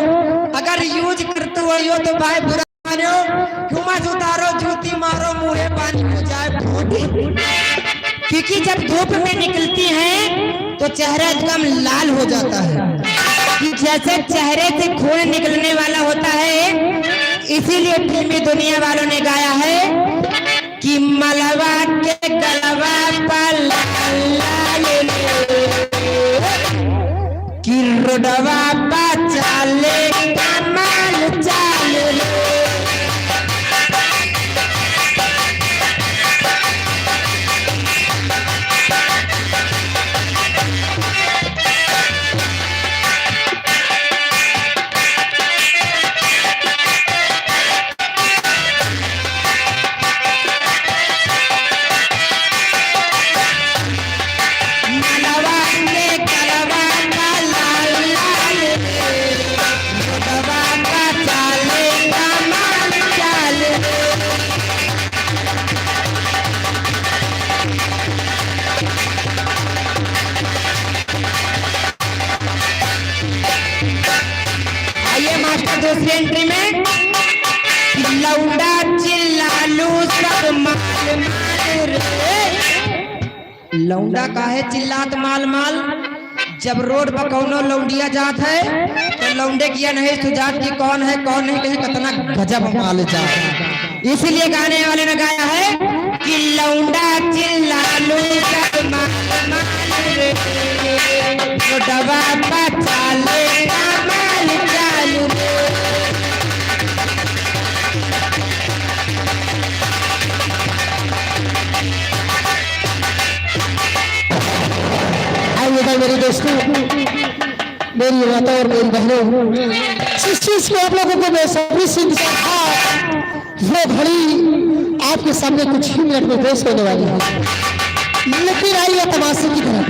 अगर यूज करते हो तो भाई बुरा माने हो। घुमस उतारो जूती मारो मुँहे पानी हो जाए फूटी, क्योंकि जब धूप में निकलती हैं तो चेहरा एकदम लाल हो जाता है, कि जैसे चेहरे से खून निकलने वाला होता है। इसीलिए फिल्मी दुनिया वालों ने गाया है कि मलवा के गलवा पर लाल लाल, कि रोडवा पर चाले कमाल चाल। दूसरी एंट्री में लौंडा चिल्लालू सब माल माल रे। लौंडा का है चिल्लात माल माल। जब रोड पर कौनो लौंडिया जात है तो लौंडे किया नहीं सुजात की कौन है कौन नहीं, कहे कितना गजब माल जात। इसीलिए गाने वाले ने गाया है कि लौंडा चिल्लालू सब माल माल रे, तो डबा पचाले माल चालू। मेरे दोस्तों, मेरी माता और मेरी बहनों, जिस चीज को आप लोगों को मैं सभी से था, वो घड़ी आपके सामने कुछ ही मिनट में पेश होने वाली है। लेकिन आइए तमाशे की तरफ।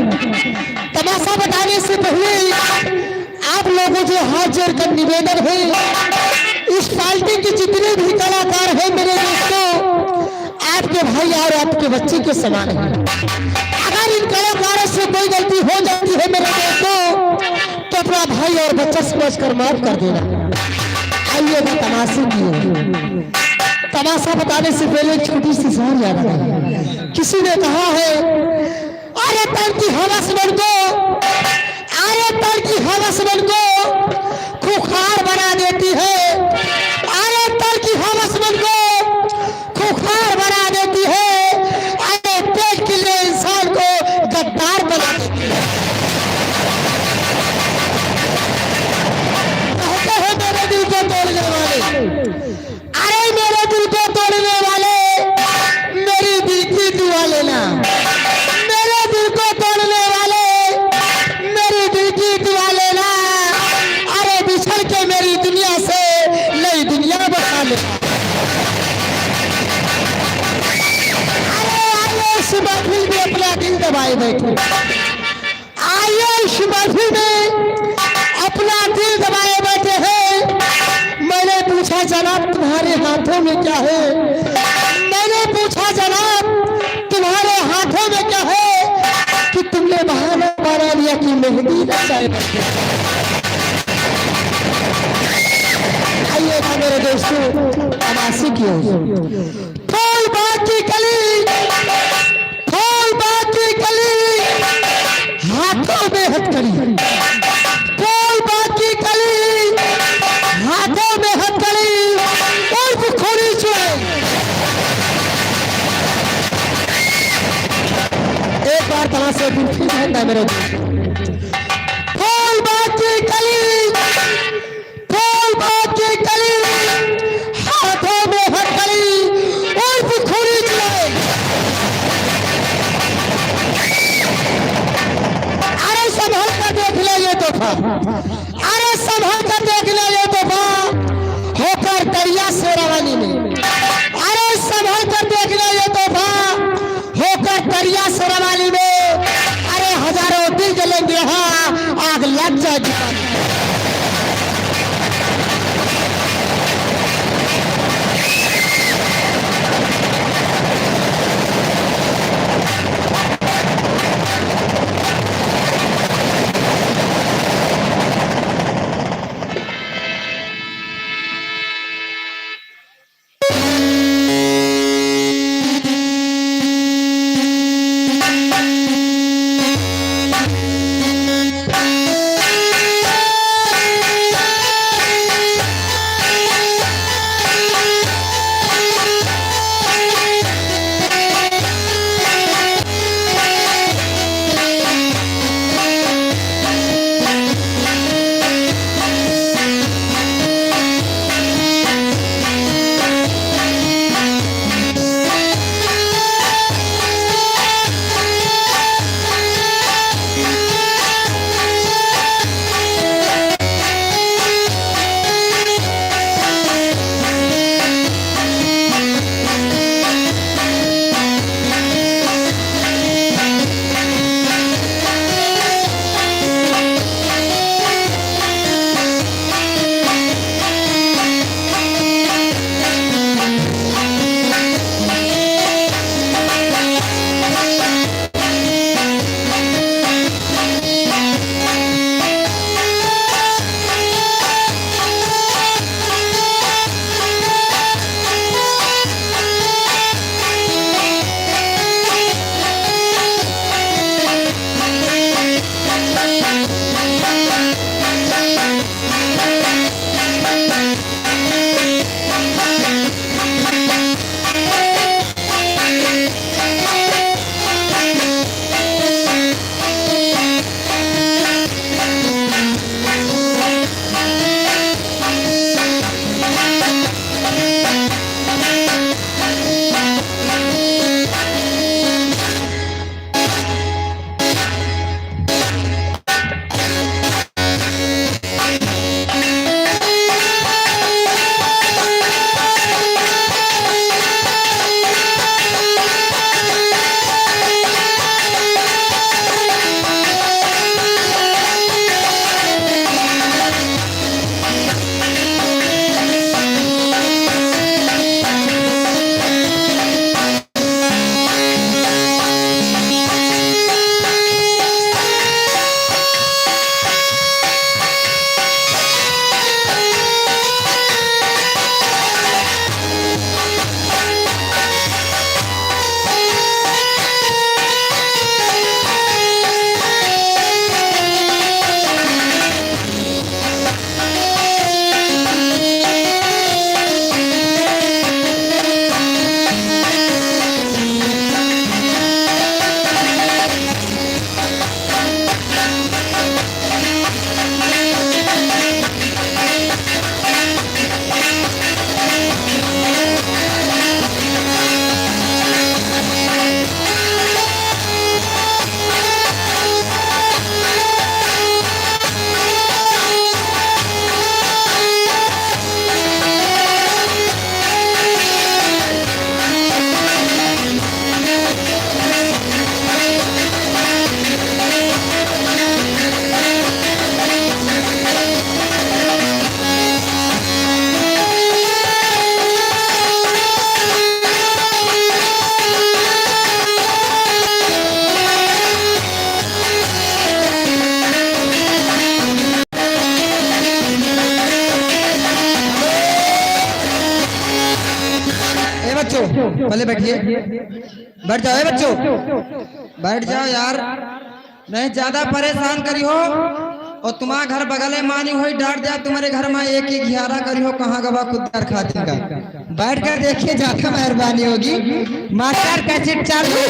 तमाशा बताने से पहले आप लोगों से हाथ जोड़कर निवेदन है, इस पार्टी के जितने भी कलाकार हैं मेरे दोस्तों, आपके भाई और आपके बच्चे के समान है। अगर इन कलाकारों से कोई गलती हो जाती है मेरे दोस्तों, तो अपना भाई और बच्चा समझकर माफ कर देना। आइए ना तमाशे की। तमाशा बताने से पहले एक छोटी सी सवाल याद है। किसी ने कहा है, अरे तर की हवस बन को, अरे तर की हवस बन को खुखार बना देती है, अरे तर की हवस बन को खुखार बना देती है, अरे पेट के लिए इंसान को गद्दार बना देती है। कहते हैं मेरे दिल को तोड़ने वाले, अरे मेरे दिल को तोड़ने वाले, मेरी दिल की दुआ लेना। मेरे दिल को तोड़ने वाले, मेरी दिल की दुआ लेना। अरे बिछड़ के मेरी दुनिया से नई दुनिया बसा लेना। इस महफिल में अपना दिल दबाए बैठे, आइए इस महफिल में अपना दिल दबाए बैठे हैं। मैंने पूछा जनाब तुम्हारे हाथों में क्या है? मैंने पूछा जनाब तुम्हारे हाथों में क्या है कि तुमने बहाना बना लिया कि मेहंदी रचाए। आइएगा मेरे दोस्तों तमाशे की फूल बाग की कली, फूल बाग की कली, हाथों में हथकड़ी, फूल बाग की कली, हाथों में हथकड़ी और बुखोरी चुराई। एक बार तमाशे फिर है मेरे फूल बाग की कली, फूल बाग की कली, हाथों में हथकड़ी और बुखोरी चुराई। अरे संभल कर देख ले ये तोहफा, अरे संभल कर देख ले ये तोहफा होकर दरिया शेरावाली में। अरे संभल कर देख ले ये तोहफा होकर दरिया शेरावाली में। अरे हजारों दिल जलेंगे हाँ बच्चों पहले बैठिए, बैठ जाओ बच्चों, बैठ जाओ यार, नहीं ज्यादा परेशान करी हो। और तुम्हारा घर बगले मानी हो डांट दिया तुम्हारे घर में एक ही घियारा करी हो, कहाँ गवा खुदार खाती का। बैठ कर देखिए, ज्यादा मेहरबानी होगी। मास्टर कैसे चालू।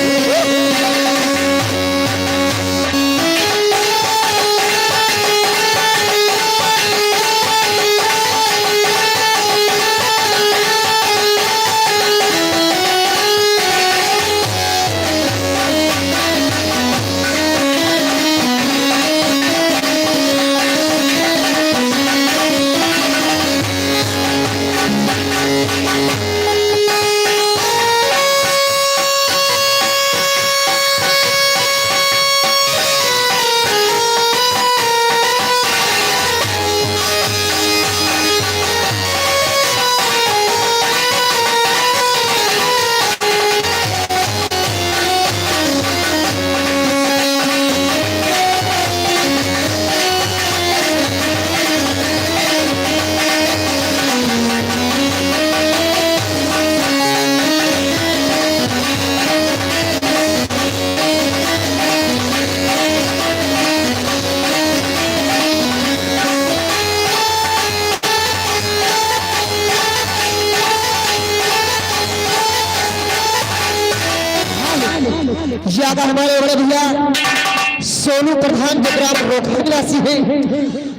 ज्यादा हमारे बड़े भैया सोनू प्रधान जो ग्राम रोखड़ निवासी है,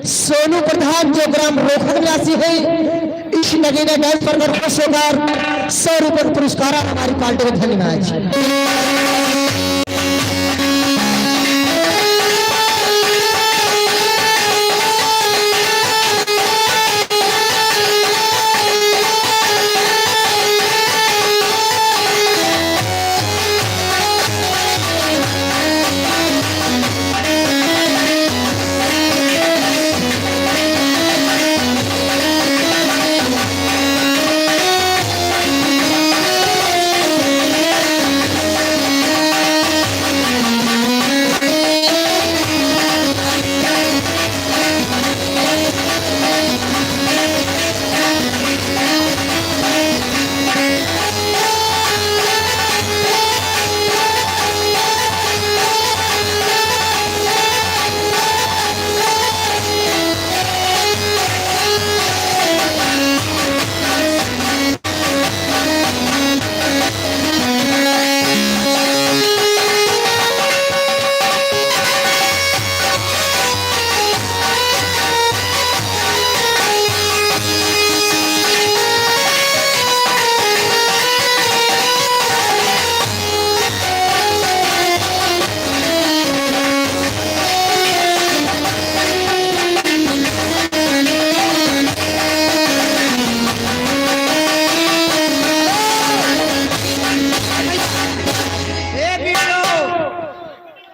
सोनू प्रधान जो ग्राम रोखड़ निवासी है, इस नगीने गैस पर निर्देश होकर 100 रुपये पुरस्कार हमारी पार्टी को धन्यवाद।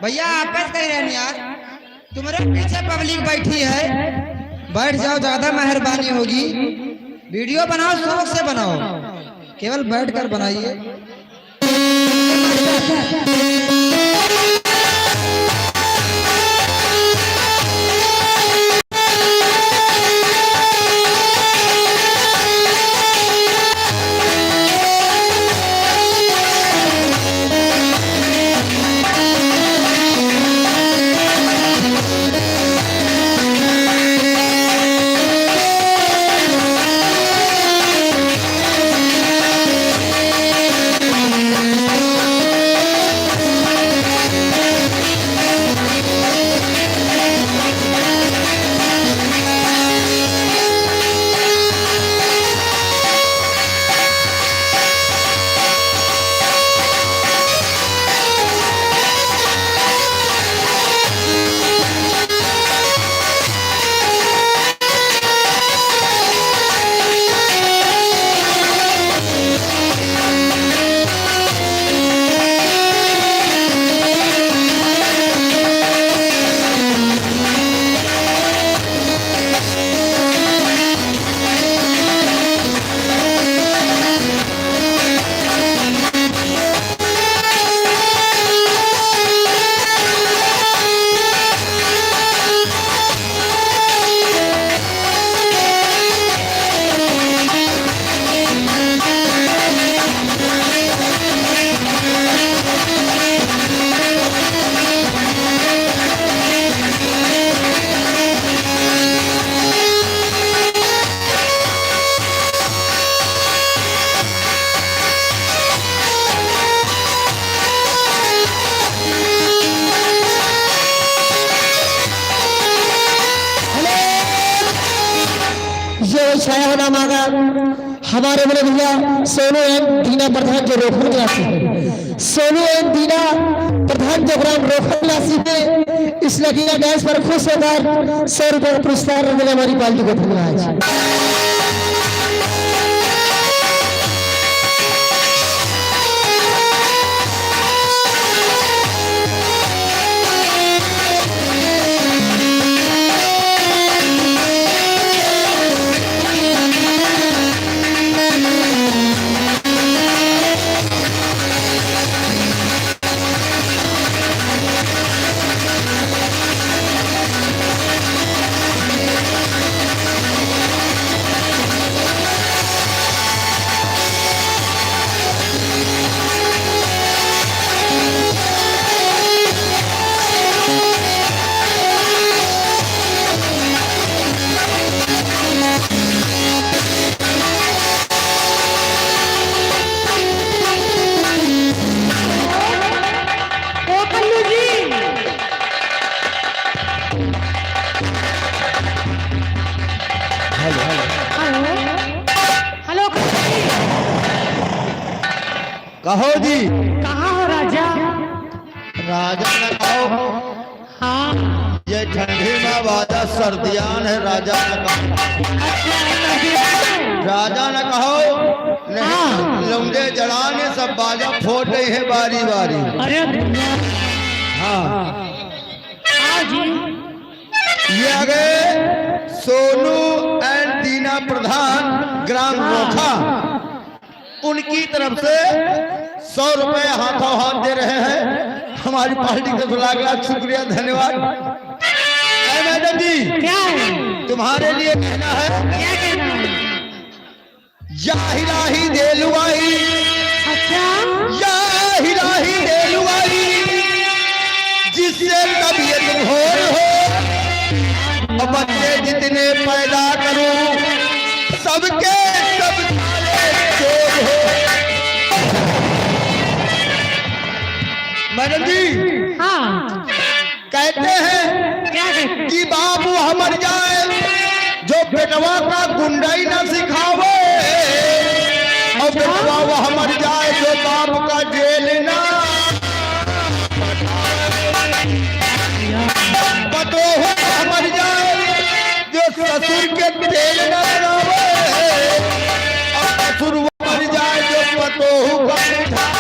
भैया आपस कहीं रहने यार, तुम्हारे पीछे पब्लिक बैठी है, बैठ जाओ, ज्यादा मेहरबानी होगी। वीडियो बनाओ, शौक से बनाओ, केवल बैठ कर बनाइए। पौधा मांगा हमारे बड़े भैया सोनू एंड दीना प्रधान जो रोहन क्लासी है, सोनू एंड दीना प्रधान जो ग्राम रोहन क्लासी है, इस लकीना डांस पर खुश होकर 100 रुपए का पुरस्कार मिले हमारी पार्टी को। धन्यवाद। कहो जी। कहाँ हो राजा? राजा न कहो। हाँ ये ठंडी में वादा सर्दियान है, राजा न कहो। राजा न कहो। नहीं लौंडे जड़ाने सब बाजा फोड़ रही है बारी बारी। अरे हाँ हाँ जी। ये आ गए सोनू एंड दीना प्रधान ग्राम रोखा, उनकी तरफ से 100 रुपए हाथों हाथ दे रहे हैं। हमारी पार्टी का लाख लाख शुक्रिया, धन्यवाद। मैडम जी क्या है? तुम्हारे लिए कहना है, क्या कहना है? या हिलाही दे लुआई, अच्छा या हिलाही दे लुआई, जिससे तबीयत भोर हो और बच्चे जितने पैदा करूं सबके सब चोर हो। मैडम जी हाँ कहते हैं क्या कहते? कि बाबू हमर जाए जो बेटवा का गुंडाई न सिखावे, और बेटवा वो हमर जाए जो बाप का जेल ना पतो हो, हमर जाए जो ससुर के तेल न लगावे, और ससुर वो मर जाए जो पतो हो का मिठा।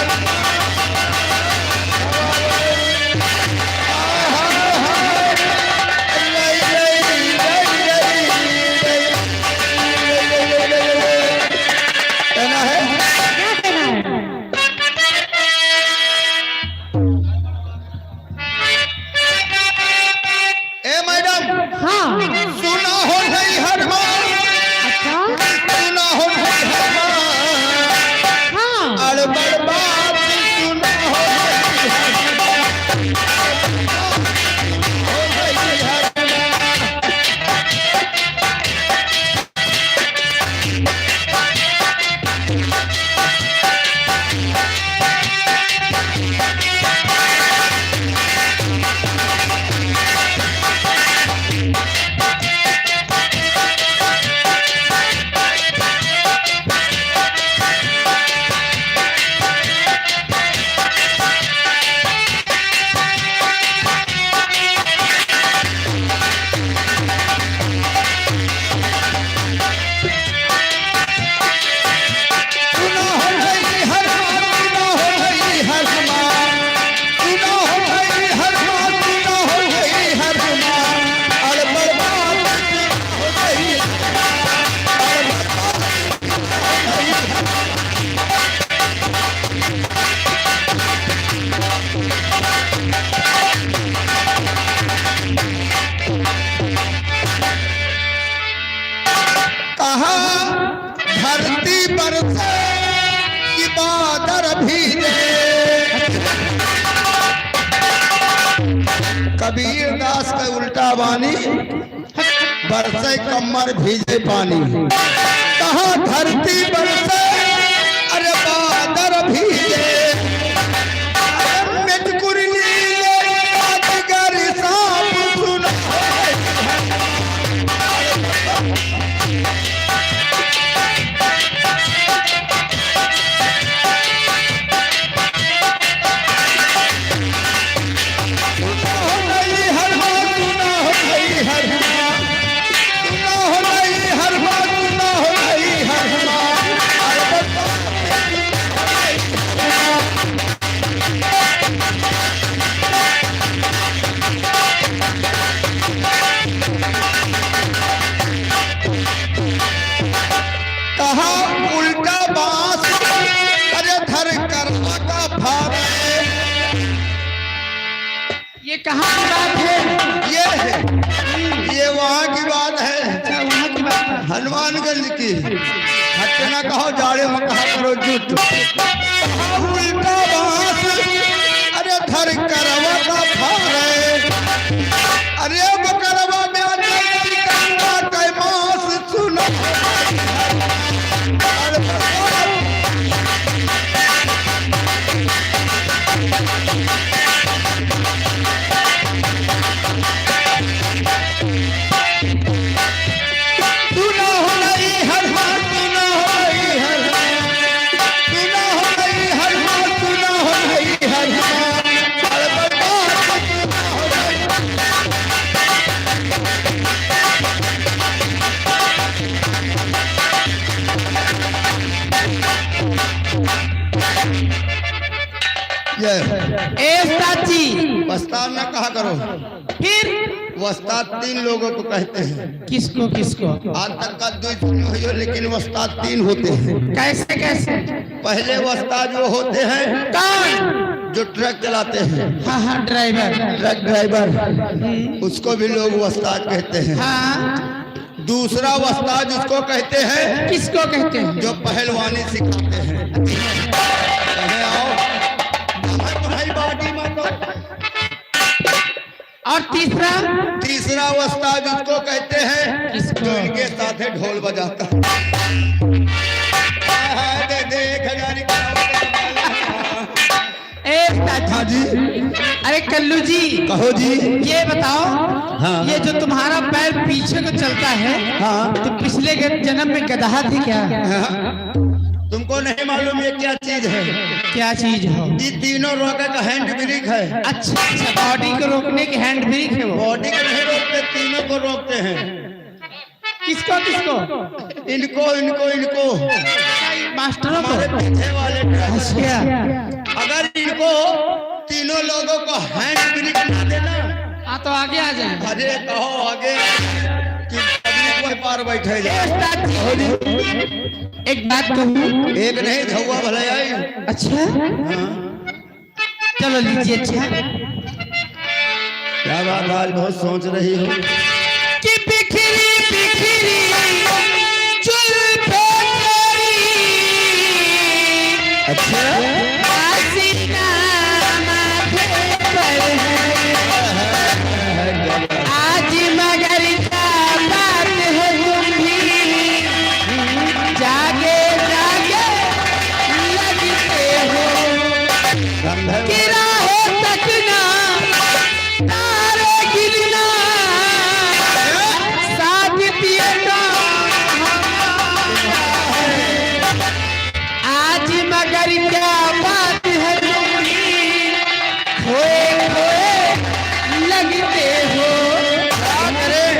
कबीर दास का उल्टा बानी, बरसे कमर भीजे पानी। कहा धरती बरसे अरे बादर भीजे, कहाँ की बात है? ये है, ये वहाँ की बात है, अच्छा, वहाँ की बात है। हनुमानगंज की। हत्या ना कहो, जाड़े में कहा करो झूठ। उल्टा बांस, अरे धर करवा का फारे, अरे बकरवा में कंगा के मांस सुनो। सुनो हो नहीं हर हाल, सुनो हो नहीं हर हाल, सुनो हो नहीं हर हाल, सुनो हो नहीं हर हाल, अरे बर्बाद सुनो हो नहीं। ये ए चाची, वस्ताद ना कहा करो। फिर वस्ताद 3 लोगों को कहते हैं। किसको किसको? आज तक का 2 सुने हो, लेकिन वस्ताद 3 होते हैं। कैसे कैसे? पहले वस्ताद वो होते हैं कौन? जो ट्रक चलाते हैं, हाँ हाँ, ड्राइवर। ट्रक ड्राइवर, उसको भी लोग वस्ताद कहते हैं। हाँ, दूसरा वस्ताद उसको कहते हैं किसको कहते हैं? जो पहलवानी सिखाते हैं। कहे आओ, तुम्हारी बॉडी में तो। और तीसरा? तीसरा वस्ताद उसको कहते हैं किसको? जो इनके साथ है ढोल बजाता है। देख ए चाची। हाँ जी, अरे कल्लू जी, कहो जी। ये बताओ, हाँ। ये जो तुम्हारा पैर पीछे को चलता है, हाँ। तो पिछले जन्म में गधा थी क्या? तुमको नहीं मालूम ये क्या चीज है? क्या चीज हो? ये तीनों रोके का हैंड ब्रेक है। अच्छा अच्छा, बॉडी को रोकने की हैंड ब्रेक है वो। बॉडी को नहीं रोकते, तीनों को रोकते हैं। किसको किसको? इनको इनको इनको, मास्टरों को? हमारे पीछे वाले ड्राइवर। अच्छा, अगर इनको तीनों लोगों को हैंड ब्रेक ना देना, हाँ तो आगे आ जाए। अरे कहो आगे कि पब्लिक वही पार बैठे जाए। एक बात कहूँ? एक नहीं धौआ भले आई। अच्छा, चलो लीजिए। अच्छा, क्या बात, आज बहुत सोच रही हो। कि बिखरी बिखरी जुल्फे तेरी, अच्छा, हसीना माथे पर है। आज मगर क्या बात है, तुम भी जागे जागे लगते हो। गिरा हो तकना, तारे गिरना, साथ दिए आज मगर क्या बात है, तुम भी खोए खोए लगते हो। क्या करें,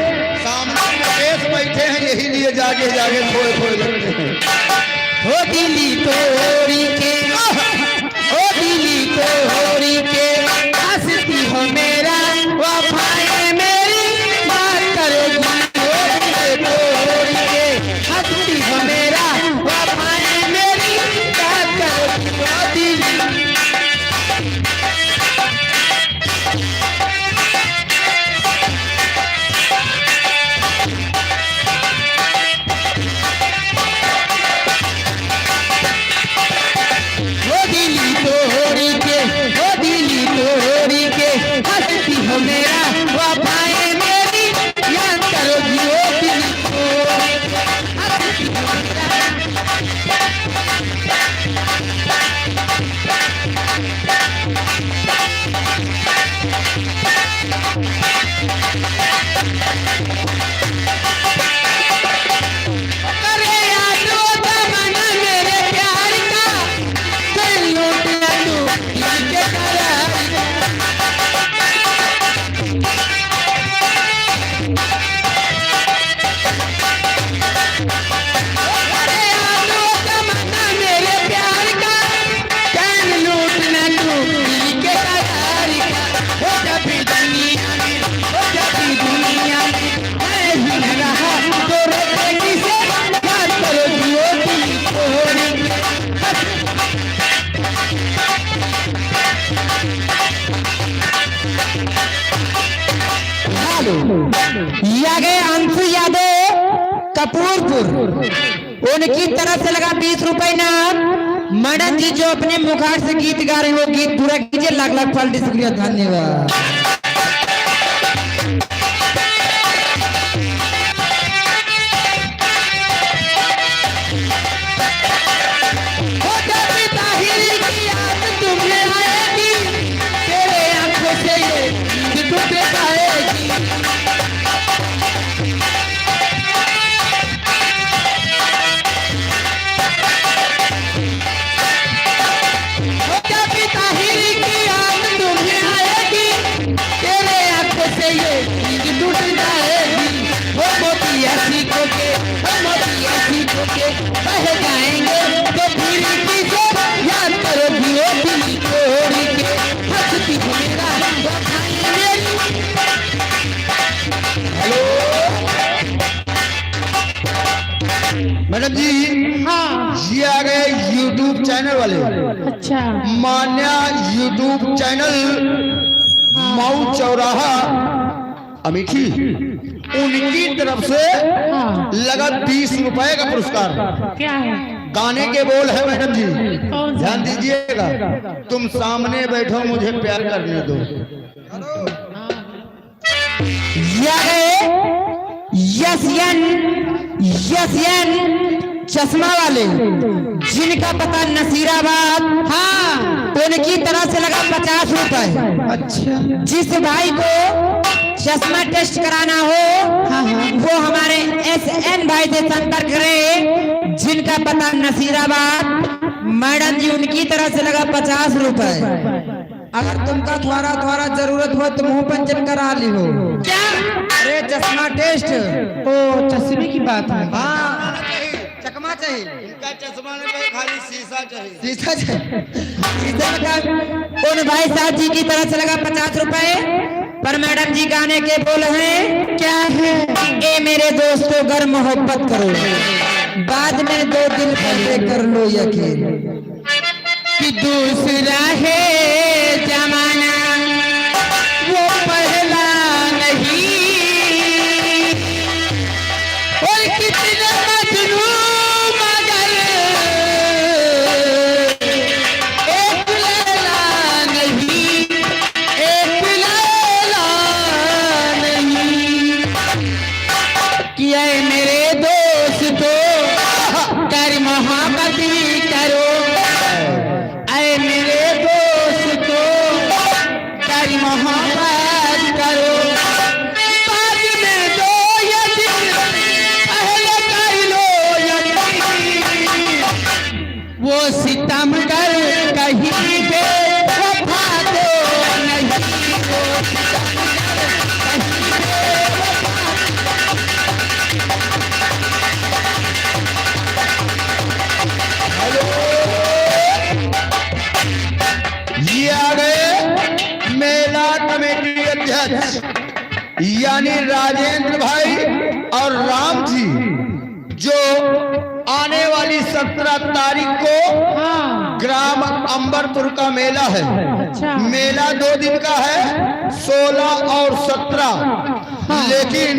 सामने नरेश बैठे हैं, यही लिए जागे जागे खोए खोए लगते हैं। हो दिली तोड़ी के, हो दिली तोड़ी के, हंसती हो मेरा वफाएं मेरी बात करोगी। हो दिली तोड़ी के, हंसती हो मेरा वफाएं मेरी बात करोगी। हो दिली हो या गए अंशु यादव कपूरपुर, उनकी तरफ से लगा 20 रुपए इनाम। मैडम जी जो अपने मुखार से गीत गा रहे हैं वो गीत पूरा कीजिए। लाख लाख फल शुक्रिया, धन्यवाद। मैडम जी, हाँ ये आ गए YouTube चैनल वाले। अच्छा मान्या YouTube चैनल मऊ चौराहा अमेठी, उनकी तरफ से हाँ लगा 20 रुपए का पुरस्कार। क्या है? गाने के बोल है मैडम जी, कौन सा? ध्यान दीजिएगा। तुम सामने बैठो, मुझे प्यार करने दो। यस चश्मा वाले, जिनका पता नसीराबाद, हाँ उनकी तरफ से लगा 50 रुपए। अच्छा, जिस भाई को चश्मा टेस्ट कराना हो वो हमारे SN भाई से संपर्क करें, जिनका पता नसीराबाद। मैडम जी उनकी तरफ से लगा 50 रुपए। अगर तुमका थोड़ा जरूरत हो तो मुंह पंचन करा ली हो। क्या? अरे चश्मा टेस्ट, ओ चश्मे की बात है। हाँ चकमा चाहिए, इनका चश्मा नहीं, खाली शीशा चाहिए। शीशा चाहिए। उन भाई साहब जी की तरफ से लगा 50 रुपए। पर मैडम जी गाने के बोल हैं, क्या है? ए मेरे दोस्तों अगर मोहब्बत करो, बाद में 2 दिल पहले कर लो यकीन कि दूसरा है जमाना वो पहला नहीं। और कितने मजनू मगर एक लैला नहीं, एक लैला नहीं। किया है मेरे दोस्तों कर मोहब्बत करो, ऐ मेरे दोस्तों कर मोहब्बत करो, बाद में 2 यकीन पहले कर लो यकीन। वो सितम कर कहीं पे वफा दो नहीं, वो सितम कर कहीं पे ये आ गए मेला कमेटी अध्यक्ष यानी राजेंद्र भाई और राम जी, जो आने वाली 17 तारीख को हाँ ग्राम अंबरपुर का मेला है। अच्छा मेला 2 दिन का है, 16 और 17, लेकिन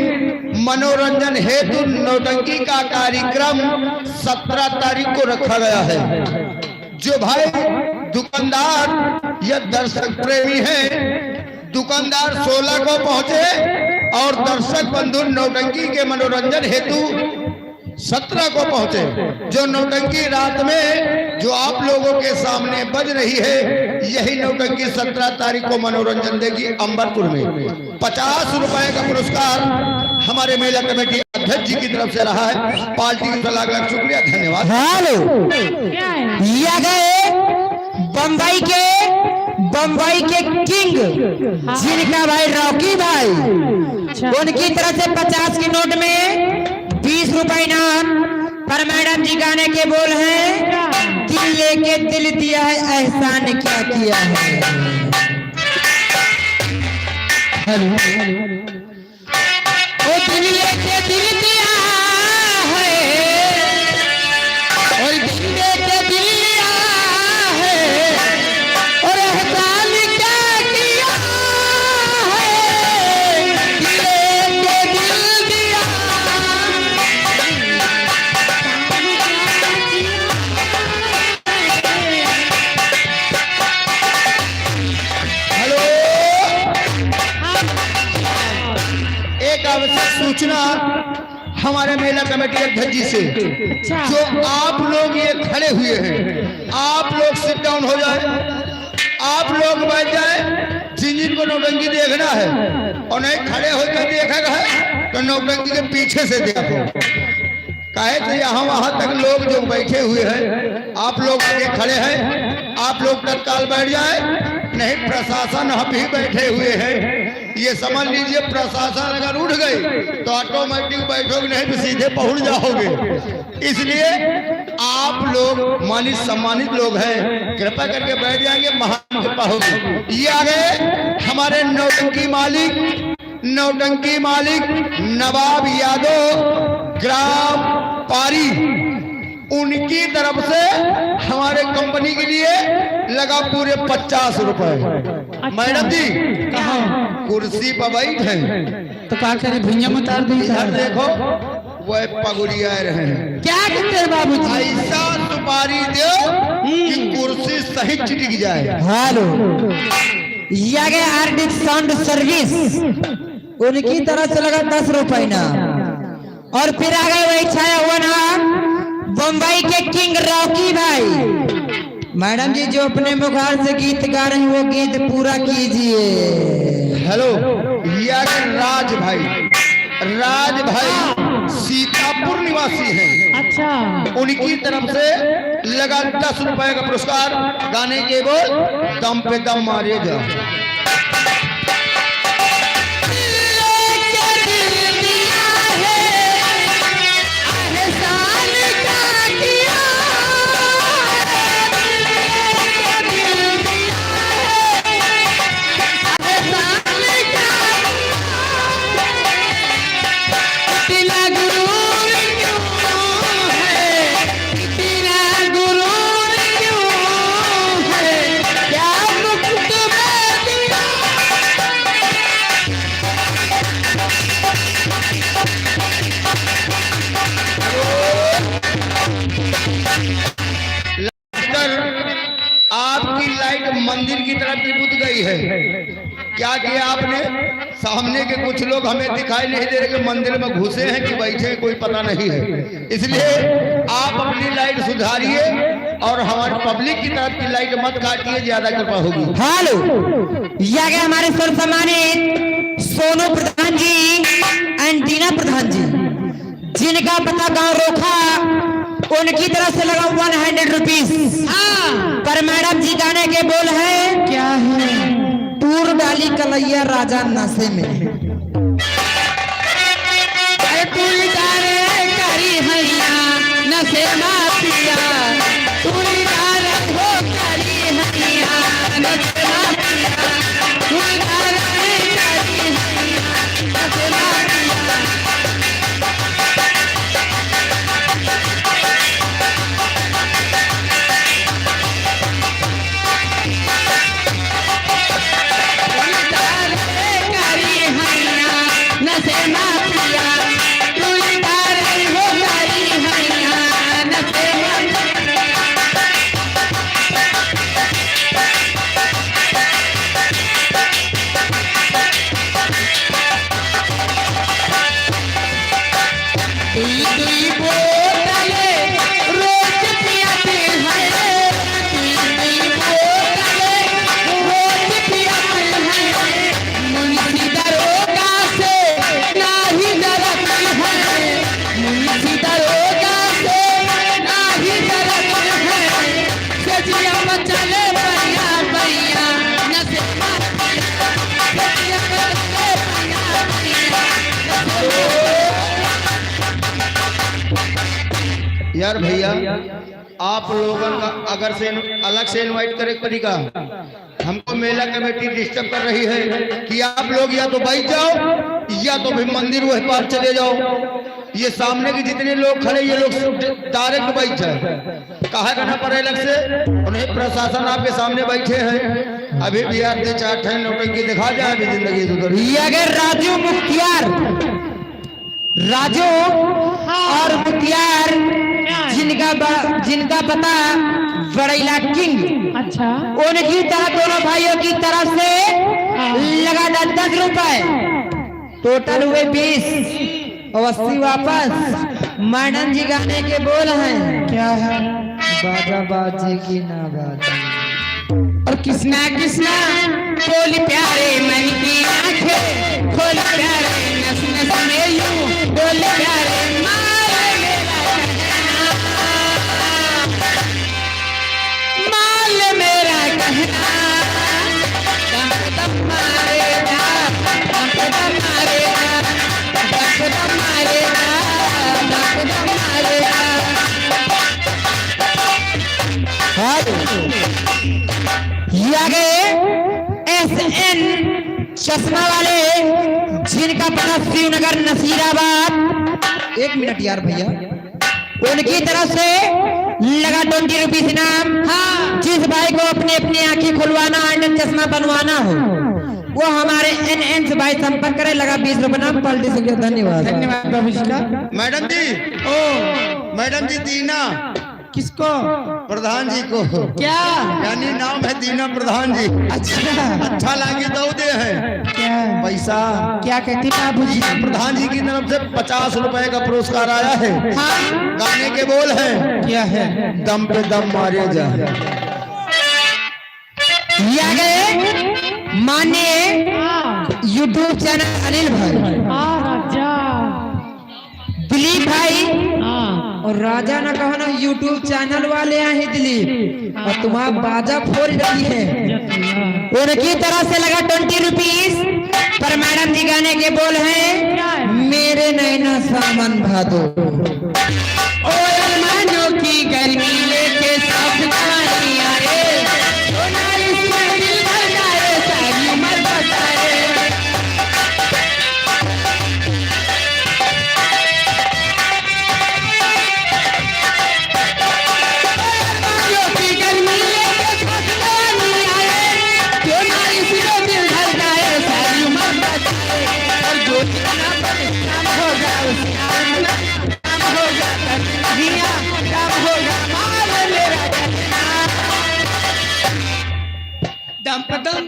मनोरंजन हेतु नौटंकी का कार्यक्रम 17 तारीख को रखा गया है। जो भाई दुकानदार या दर्शक प्रेमी हैं, दुकानदार 16 को पहुंचे और दर्शक बंधु नौटंकी के मनोरंजन हेतु 17 को पहुंचे। जो नौटंकी रात में जो आप लोगों के सामने बज रही है, यही नौटंकी 17 तारीख को मनोरंजन देगी अंबरपुर में। 50 रुपए का पुरस्कार हमारे मेला कमेटी अध्यक्ष जी की तरफ से रहा है। पार्टी का लाख लाख शुक्रिया, धन्यवाद। हेलो, क्या है? ये गए बम्बई के किंग, जिनका भाई रॉकी भाई, अच्छा उनकी तरफ से 50 के नोट में 20 रुपए इनाम। पर मैडम जी गाने के बोल हैं, दिल लेके दिल दिया है, एहसान क्या किया है। ओ दिल लेके दिल दिया है, और दिल लेके दिल लिया है, और एहसान क्या किया है। दिल लेके दिल पूछना हमारे मेला कमेटी अध्यक्ष जी से। अच्छा। जो आप लोग ये खड़े हुए हैं, आप लोग सिट डाउन हो जाए, आप लोग बैठ जाए। जिनको नौटंकी देखना है और नहीं खड़े होकर देखा है तो नौटंकी के पीछे से देखो। कहे तो यहाँ वहां तक लोग जो बैठे हुए हैं, आप लोग आगे खड़े हैं, आप लोग तत्काल बैठ जाए। नहीं प्रशासन अभी बैठे हुए हैं, ये समझ लीजिए प्रशासन अगर उठ गई तो ऑटोमेटिक बैठोगे, नहीं तो सीधे पहुंच जाओगे। इसलिए आप लोग मानित सम्मानित लोग हैं, कृपा करके बैठ जाएंगे, महान कृपा होगी। ये आ गए हमारे नौटंकी मालिक नवाब यादव ग्राम पारी, उनकी तरफ से हमारे कंपनी के लिए लगा पूरे 50 रुपए। मैडम जी कुर्सी पर बैठे तो क्या करे भैया में उतार दी। इधर देखो वह पगुड़िया रहे हैं। क्या कहते हैं बाबूजी? ऐसा सुपारी दो कि कुर्सी सही चिटक जाए। हेलो, ये गए आरडी साउंड सर्विस, उनकी तरफ से लगा 10 रुपए ना। और फिर आ गए वही छाया हुआ ना बम्बई के किंग रॉकी भाई। मैडम जी जो अपने मुखार से गीत गा रहे हैं वो गीत पूरा कीजिए। हेलो, ये राज भाई सीतापुर निवासी हैं। अच्छा। उनकी तरफ से लगा 10 रुपए का पुरस्कार। गाने के बोल दम पे दम मारे जा। आपकी लाइट मंदिर की तरफ बुझ गई है। क्या किया आपने? सामने के कुछ लोग हमें दिखाई नहीं दे रहे कि मंदिर में घुसे हैं कि बैठे हैं, कोई पता नहीं है। इसलिए आप अपनी लाइट सुधारिए और हमारे पब्लिक की तरफ की लाइट मत काटिए, ज्यादा कृपा होगी। हेलो, यह गए हमारे सर्व सम्मानित सोनू प्रधान जी एंड दीना प्रधान जी, जिनका पता गांव रोखा, उनकी तरफ से लगा 100 रुपीज। पर मैडम जी गाने के बोल है क्या है? टूर डाली कलैया राजा नशे में। अरे टूर डाले करी हैया नशे माफिया, टूर डाले हो करी हैया नशे माफिया, टूर डाले करी हैया नशे माफिया। यार भैया, आप लोगों का अगर से अलग से इनवाइट करे तरीका, हमको मेला कमेटी डिस्टर्ब कर रही है कि आप लोग या तो बैठ जाओ या तो फिर मंदिर वही पार चले जाओ। ये सामने के जितने लोग खड़े, ये लोग डायरेक्ट बैठ जाए, कहा करना पड़े अलग से। उन्हें प्रशासन आपके सामने बैठे हैं, अभी भी आप 4 नौटंकी दिखा जाए, अभी जिंदगी सुधर। अगर राजू मुख्तियार, राजू और मुख्तियार जिनका पता बड़ैला किंग, अच्छा, उनकी तरफ दोनों भाइयों की तरफ से लगा 10 रुपए, टोटल हुए 20। और 80 वापस। मैडम जी गाने के बोल हैं क्या है? बाजा बाजे की ना बाजे। और किसना किसना बोल प्यारे मन की आंखें खोल प्यारे नस नस में यूं बोल प्यारे माल मेरा कहना दम दम मारेगा दम दम मारेगा दम दम मारेगा दम दम मारेगा। आगे SN चश्मा वाले जिनका पता शिवनगर नसीराबाद। 1 मिनट यार भैया, उनकी तरफ से लगा 20 रुपीज इनाम। हाँ, जिस भाई को अपने अपनी आंखें खुलवाना और चश्मा बनवाना हो वो हमारे NN से भाई संपर्क करे। लगा 20 रुपए नाम पार्टी से। धन्यवाद धन्यवाद बाबू जी का। मैडम जी, ओ मैडम जी, दीना किसको? प्रधान जी को। क्या यानी नाम है दीना प्रधान जी। अच्छा लागे तो दे है क्या पैसा। क्या कहती बाबू जी? प्रधान जी की तरफ से 50 रुपए का पुरस्कार आया है। हाँ, गाने के बोल है क्या है? दम पे दम मारे जा। ये गए माननीय YouTube चैनल अनिल भाई, राजा दिलीप भाई और राजा ना कहो ना, YouTube चैनल वाले हैं दिलीप, और तुम्हारा बाजा फोड़ रही है। उनकी तरफ से लगा 20 रुपीज। पर मैडम जी गाने के बोल हैं मेरे नैना सामन भादो। ओ अरमानों की गर्मी लेके सब जवानी आए, सोनाली से दिल भर जाए, सारी उम्र बचाए। अरमानों की गर्मी लेके सब जवानी आए, सोनाली से दिल भर जाए, सारी उम्र बचाए। और जो नाम होगा उसका नाम होगा कन्हैया, नाम होगा माल मेरा कन्हैया। दम पे दम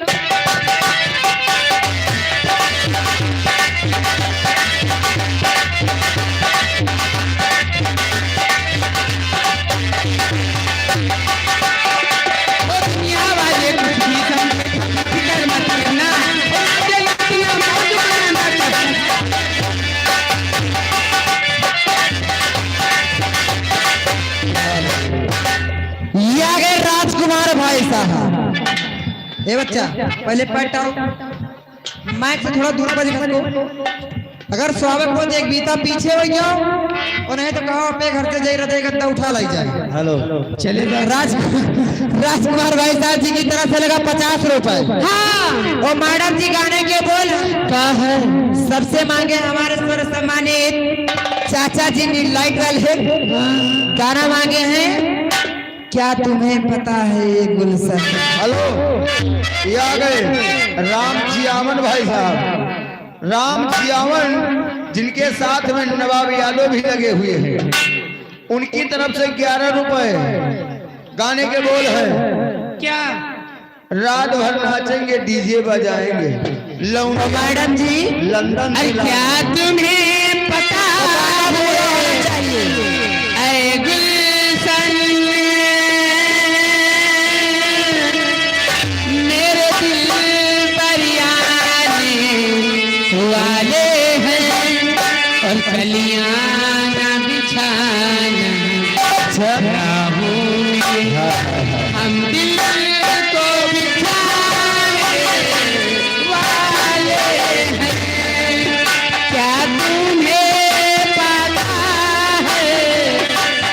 ओ दुनिया वाले कुछ भी समझे, फिकर मत करना, ओ मुझे लगना मौज बनाना करना। ये आ गए राजकुमार भाई साहब। ए बच्चा पहले पलटाओ, माइक से थोड़ा दूर पर इसको। अगर स्वागत को देख बीता पीछे हो जाओ, और नहीं तो कहो अपने घर से जाई रहे गद्दा उठा लाई जाए। हेलो चले राजकुमार भाई साहब जी की तरफ से लगा 50 रुपए। हाँ, और मैडम जी गाने के बोल क्या है? सबसे मांगे हमारे स्वर सम्मानित चाचा जी नीलाइट वाले गाना मांगे हैं। क्या तुम्हें पता है ये गुलशन? हेलो, ये आ गए राम जियावन भाई साहब। राम जियावन जिनके साथ में नवाब यादव भी लगे हुए हैं, उनकी तरफ से 11 रुपए। गाने के बोल है क्या? रात भर नाचेंगे, डीजे बजाएंगे, लौंडा मैडम जी लंदन अरे से क्या तुम्हें पता है ऐ गुलशन मेरे दिल पर आने वाले हैं, और कलियां ना बिछाना चाहोगे, हम दिल को बिछाने वाले हैं। क्या तुम्हें पता है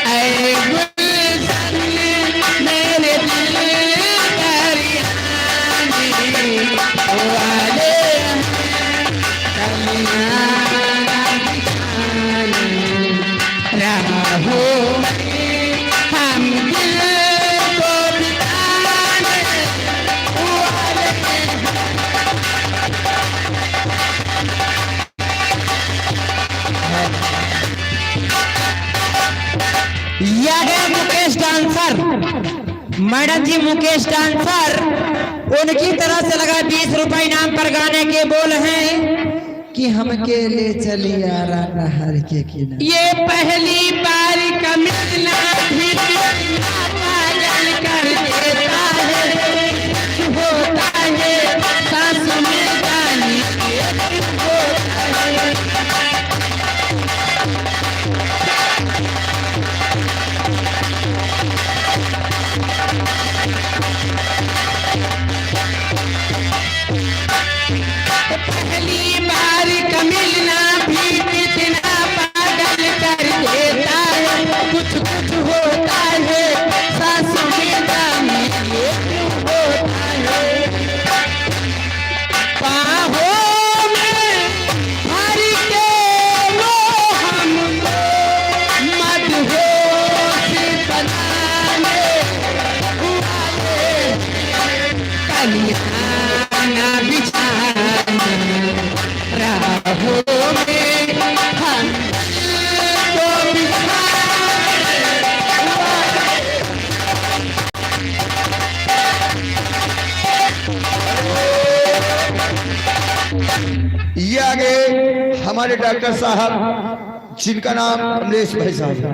ऐ गुलशन मेरे दिल पर आने वाले हैं, कलियां ना बिछाना राहों में, हम दिल को बिताने वाले हैं। यादव मुकेश डांसर, मैडम जी मुकेश डांसर, उनकी तरफ से लगा 20 रुपए इनाम पर। गाने के बोल हैं कि हमके ले चली यारा नहर के किनारे। ये पहली बार का मिलना भी पागल कर देता है, होता है सांस में जाने होता है। पहली बार का मिलना भी कितना पागल कर देता है, कुछ कुछ होता है सांस में जाने ये होता है। बाहों में भर के लो हमको मदहोश बनाने वाले, कलियाना बिछाना राहों में हम तो ये आगे हमारे डॉक्टर साहब जिनका नाम कमलेश भाई साहब है,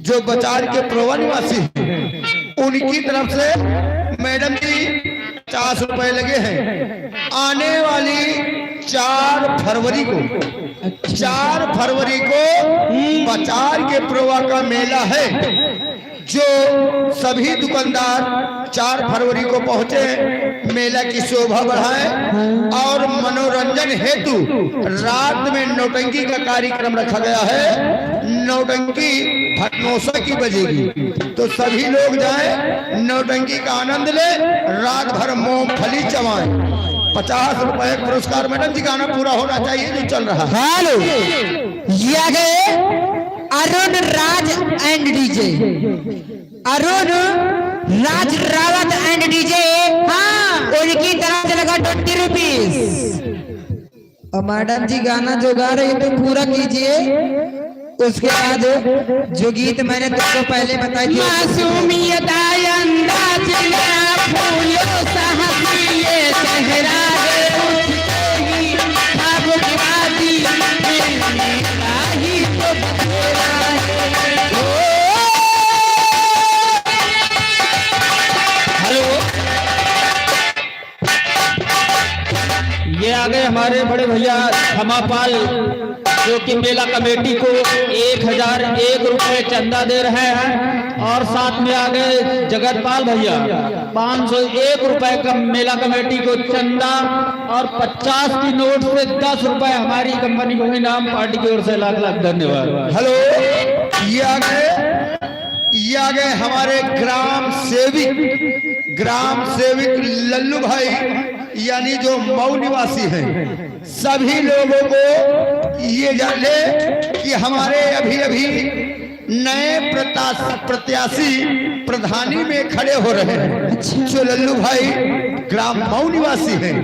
जो बचार के प्रोवा निवासी हैं, उनकी तरफ से मैडम जी 50 रुपए लगे हैं। आने वाली 4 फरवरी को 4 फरवरी को बचार के प्रोवा का मेला है, जो सभी दुकानदार 4 फरवरी को पहुंचे मेला की शोभा बढ़ाएं और मनोरंजन हेतु रात में नौटंकी का कार्यक्रम रखा गया है। नौटंकी भटनोसा की बजेगी, तो सभी लोग जाएं, नौटंकी का आनंद ले, रात भर मूंगफली चबाएं। 50 रुपए पुरस्कार। मैडम जी गाना पूरा होना चाहिए जो चल रहा है। हेलो, ये आ गए Arun Raj and DJ, Arun Raj Rawat and DJ. हाँ, उनकी तरफ से लगा 20 रुपीज। और मैडम जी गाना जो गा रही है तो पूरा कीजिए। उसके बाद जो गीत मैंने तुमको पहले बताई थी, मासूमियत अंदाज नया फूलों सा हंसी ये चेहरा है, उठते ही ख्वाबों की बाती मिलने का ही तो बतेरा है। हेलो, ये आ गए हमारे बड़े भैया धमापाल, जो कि मेला कमेटी को 1001 रुपए चंदा दे रहे हैं। और साथ में आ गए जगतपाल भैया 501 रुपए का मेला कमेटी को चंदा, और 50 की नोट से 10 रुपए हमारी कंपनी को इनाम। पार्टी की ओर से लाख लाख धन्यवाद। हेलो, ये आ गए हमारे ग्राम सेविक लल्लू भाई, यानी जो मऊ निवासी हैं। सभी लोगों को ये जाने कि हमारे अभी नए प्रत्याशी प्रधानी में खड़े हो रहे हैं, जो लल्लू भाई ग्राम मऊ निवासी हैं,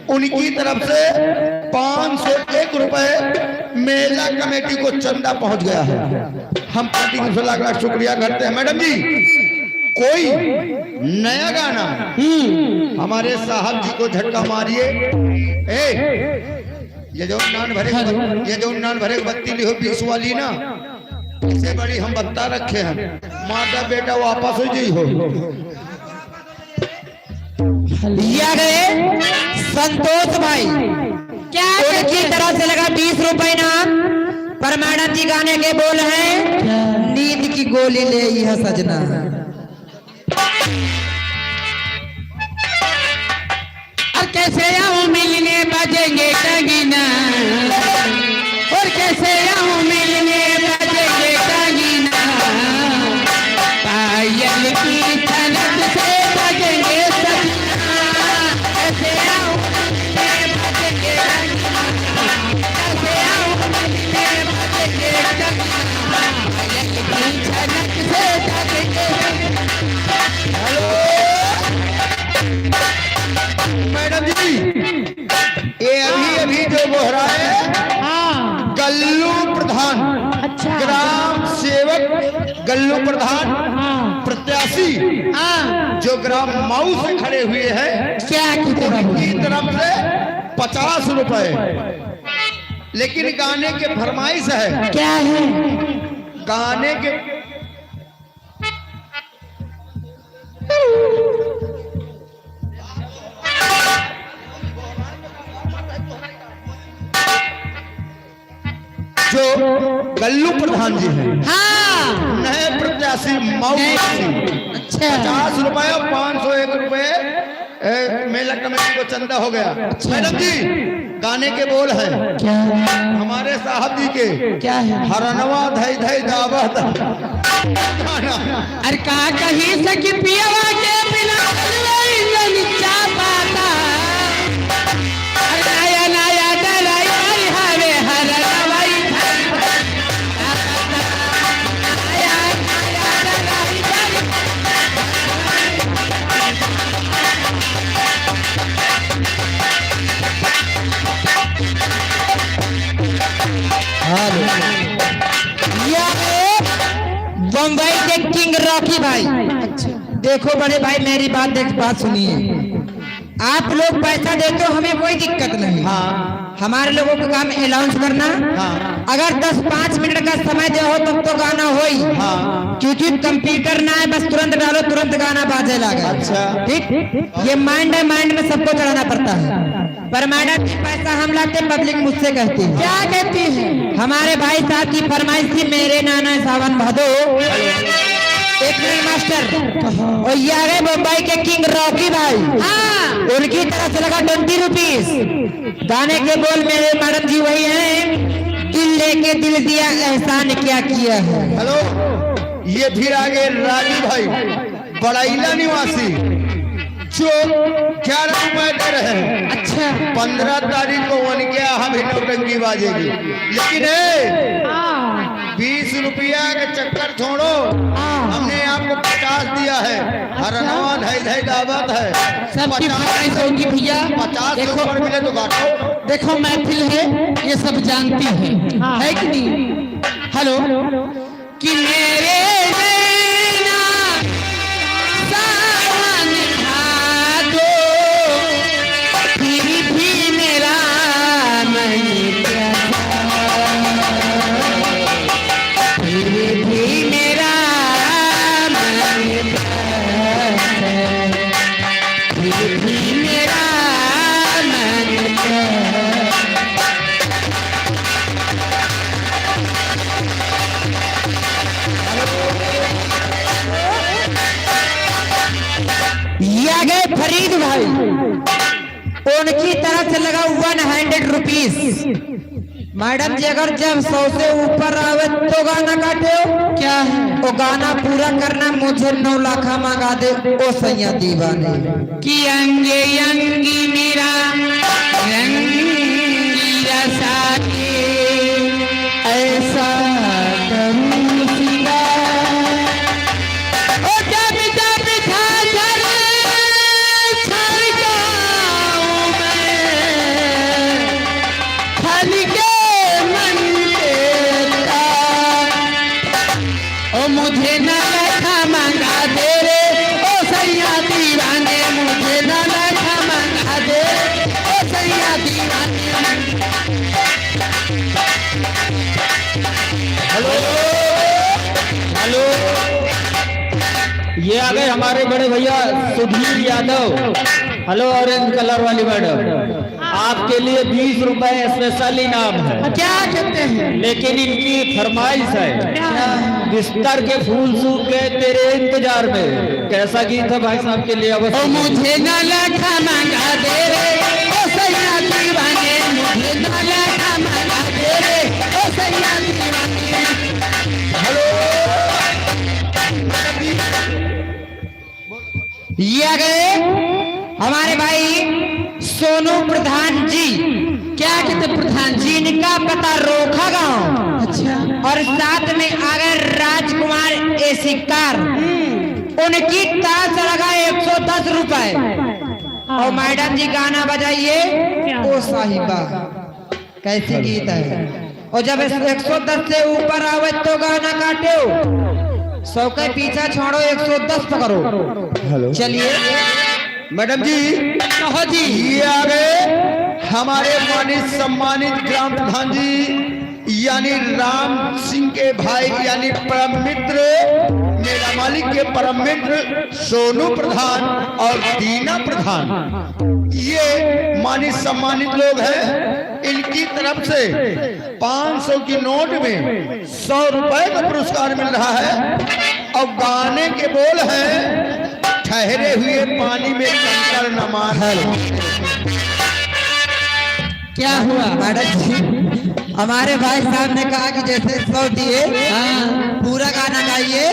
उनकी तरफ से 501 रुपए मेला कमेटी को चंदा पहुंच गया है। हम पार्टी की लाख लाख शुक्रिया करते हैं। मैडम जी, कोई नया गाना हमारे साहब जी को झटका मारिए। ये जो नान भरे बत्ती ली हो 20 वाली ना, इससे बड़ी हम बत्ता रखे हैं, माता बेटा वापस हो जी हो। लिया गए संतोष भाई, क्या उनकी तरफ से लगा 20 रुपए नाम। पर मैडम जी गाने के बोल हैं, नींद की गोली ले यह सजना। और कैसे आऊं मिलने बजेंगे कंगना, और कैसे आऊं मिलने बजेंगे कंगना, पायल की छनक से बजेंगे सजना। कैसे आऊं मिलने बजेंगे कंगना, कैसे आऊं मिलने बजेंगे कंगना, पायल की छनक से बजेंगे। मैडम जी, ये अभी जो बोहरा है, हाँ, गल्लू प्रधान, अच्छा, ग्राम सेवक गल्लू प्रधान हाँ, प्रत्याशी, जो ग्राम मऊ से खड़े हुए हैं, क्या की तरफ उनकी तरफ से 50 रुपए लेकिन गाने के फरमाइश है। क्या है? गाने के जो गल्लू प्रधान जी हैं, हाँ नए प्रत्याशी मऊ से अच्छा 50 रुपए और 501 रुपए मेला कमेटी को चंदा हो गया। मैडम जी गाने के बोल है क्या हमारे साहब जी के, क्या है? हरनवा धई धई दावत। अरे कहा कहीं से कि पियवा के बिना नीचा पाता अरे नया नया डराई हरे हरे हर नवाई बम्बई के किंग रॉकी भाई। देखो बड़े भाई मेरी बात सुनिए। आप लोग पैसा देते हो हमें कोई दिक्कत नहीं। हाँ। हमारे लोगों का काम अनाउंस करना। हाँ। अगर अगर 10-5 मिनट का समय दे हो तब तो गाना हो ही। हाँ। क्योंकि कंप्यूटर ना है, बस तुरंत डालो तुरंत गाना बाजे लगा। अच्छा। ठीक, ये माइंड है, माइंड में सबको चढ़ाना पड़ता है। पर मैडम पैसा हम लाते, पब्लिक मुझसे कहती है। क्या कहती है? हमारे भाई साहब की फरमाइश थी, मेरे नाना सावन भादो एक मिनट मास्टर। और ये आ गए मुंबई के किंग रॉकी भाई। हाँ। उनकी तरफ से लगा 20 रुपीस। गाने के बोल मेरे मैडम जी वही हैं, दिल लेके दिल दिया एहसान क्या किया है। हेलो, ये फिर आगे राजू भाई बड़ाइला निवासी जो 11 रुपए दे रहे हैं। अच्छा 15 तारीख को उनके हम नौटंकी बाजेगी, लेकिन 20 रुपया के चक्कर छोड़ो, हमने आपको 50 दिया है। हरनवा धई धई दावत है, सबकी फरमाइश होगी भैया। 50 के ऊपर मिले तो काटो। देखो महफिल है, ये सब जानती है कि नहीं? हेलो कि मेरे नैना सावन भादो फिर भी मेरा नहीं प्यारा, फिर भी मेरा नहीं प्यारा, फिर भी मेरा नहीं प्यारा। ये आ गए फरीद भाई, उनकी तरफ से लगा 100 रुपीस। मैडम जी अगर जब 100 से ऊपर आवे तो गाना काटे हो क्या है? वो गाना पूरा करना, मुझे 9 लाख मांगा दे ओ सैया दीवाने कि अंगे अंगी मेरा रंगीला साथी ऐसा करूं सिंगार ओ जब जब झाझर छलकाऊं मैं खल के मन देता ओ मुझे न लखा मंगा दे रे ओ सैया दीवाने, मुझे न लखा मंगा दे ओ सैया दीवाने। हेलो, ये आ गए हमारे बड़े भैया Sudhir Yadav. Hello orange colour वाली मैडम, आपके लिए 20 रुपए स्पेशल इनाम है। क्या कहते हैं? लेकिन इनकी फरमाइश है, बिस्तर के फूल सूख गए तेरे इंतजार में। कैसा गीत है भाई साहब के लिए? ओ अवश्य। मुझे न लखा मंगा दे रे ओ सैया दीवाने, मुझे न लखा मंगा दे रे ओ सैया दीवाने। ये आ गए हमारे भाई सोनू प्रधान जी। क्या कहते प्रधान जी? इनका पता रोखा गांव। अच्छा। और साथ में आ गए राजकुमार एसिकार, उनकी तार से लगा 110 रुपए। और मैडम जी गाना बजाइए ओ साहिबा, कैसी गीत है। और जब 110 से ऊपर आवे तो गाना काटे, 100 के पीछा छोड़ो 110 पकड़ो। हेलो, चलिए मैडम जी कहो जी। ये आ गए हमारे मानित सम्मानित ग्राम प्रधान जी यानी राम सिंह के भाई यानी परम मित्र मेला मालिक के परम मित्र सोनू प्रधान और दीना प्रधान, ये मानित सम्मानित लोग हैं। इनकी तरफ से 500 की नोट में 100 रुपए का पुरस्कार मिल रहा है और गाने के बोल हैं, ठहरे हुए पानी में कंकर न मार। क्या हुआ मैडम जी? हमारे भाई साहब ने कहा कि जैसे 100 दिए पूरा गाना गाइए,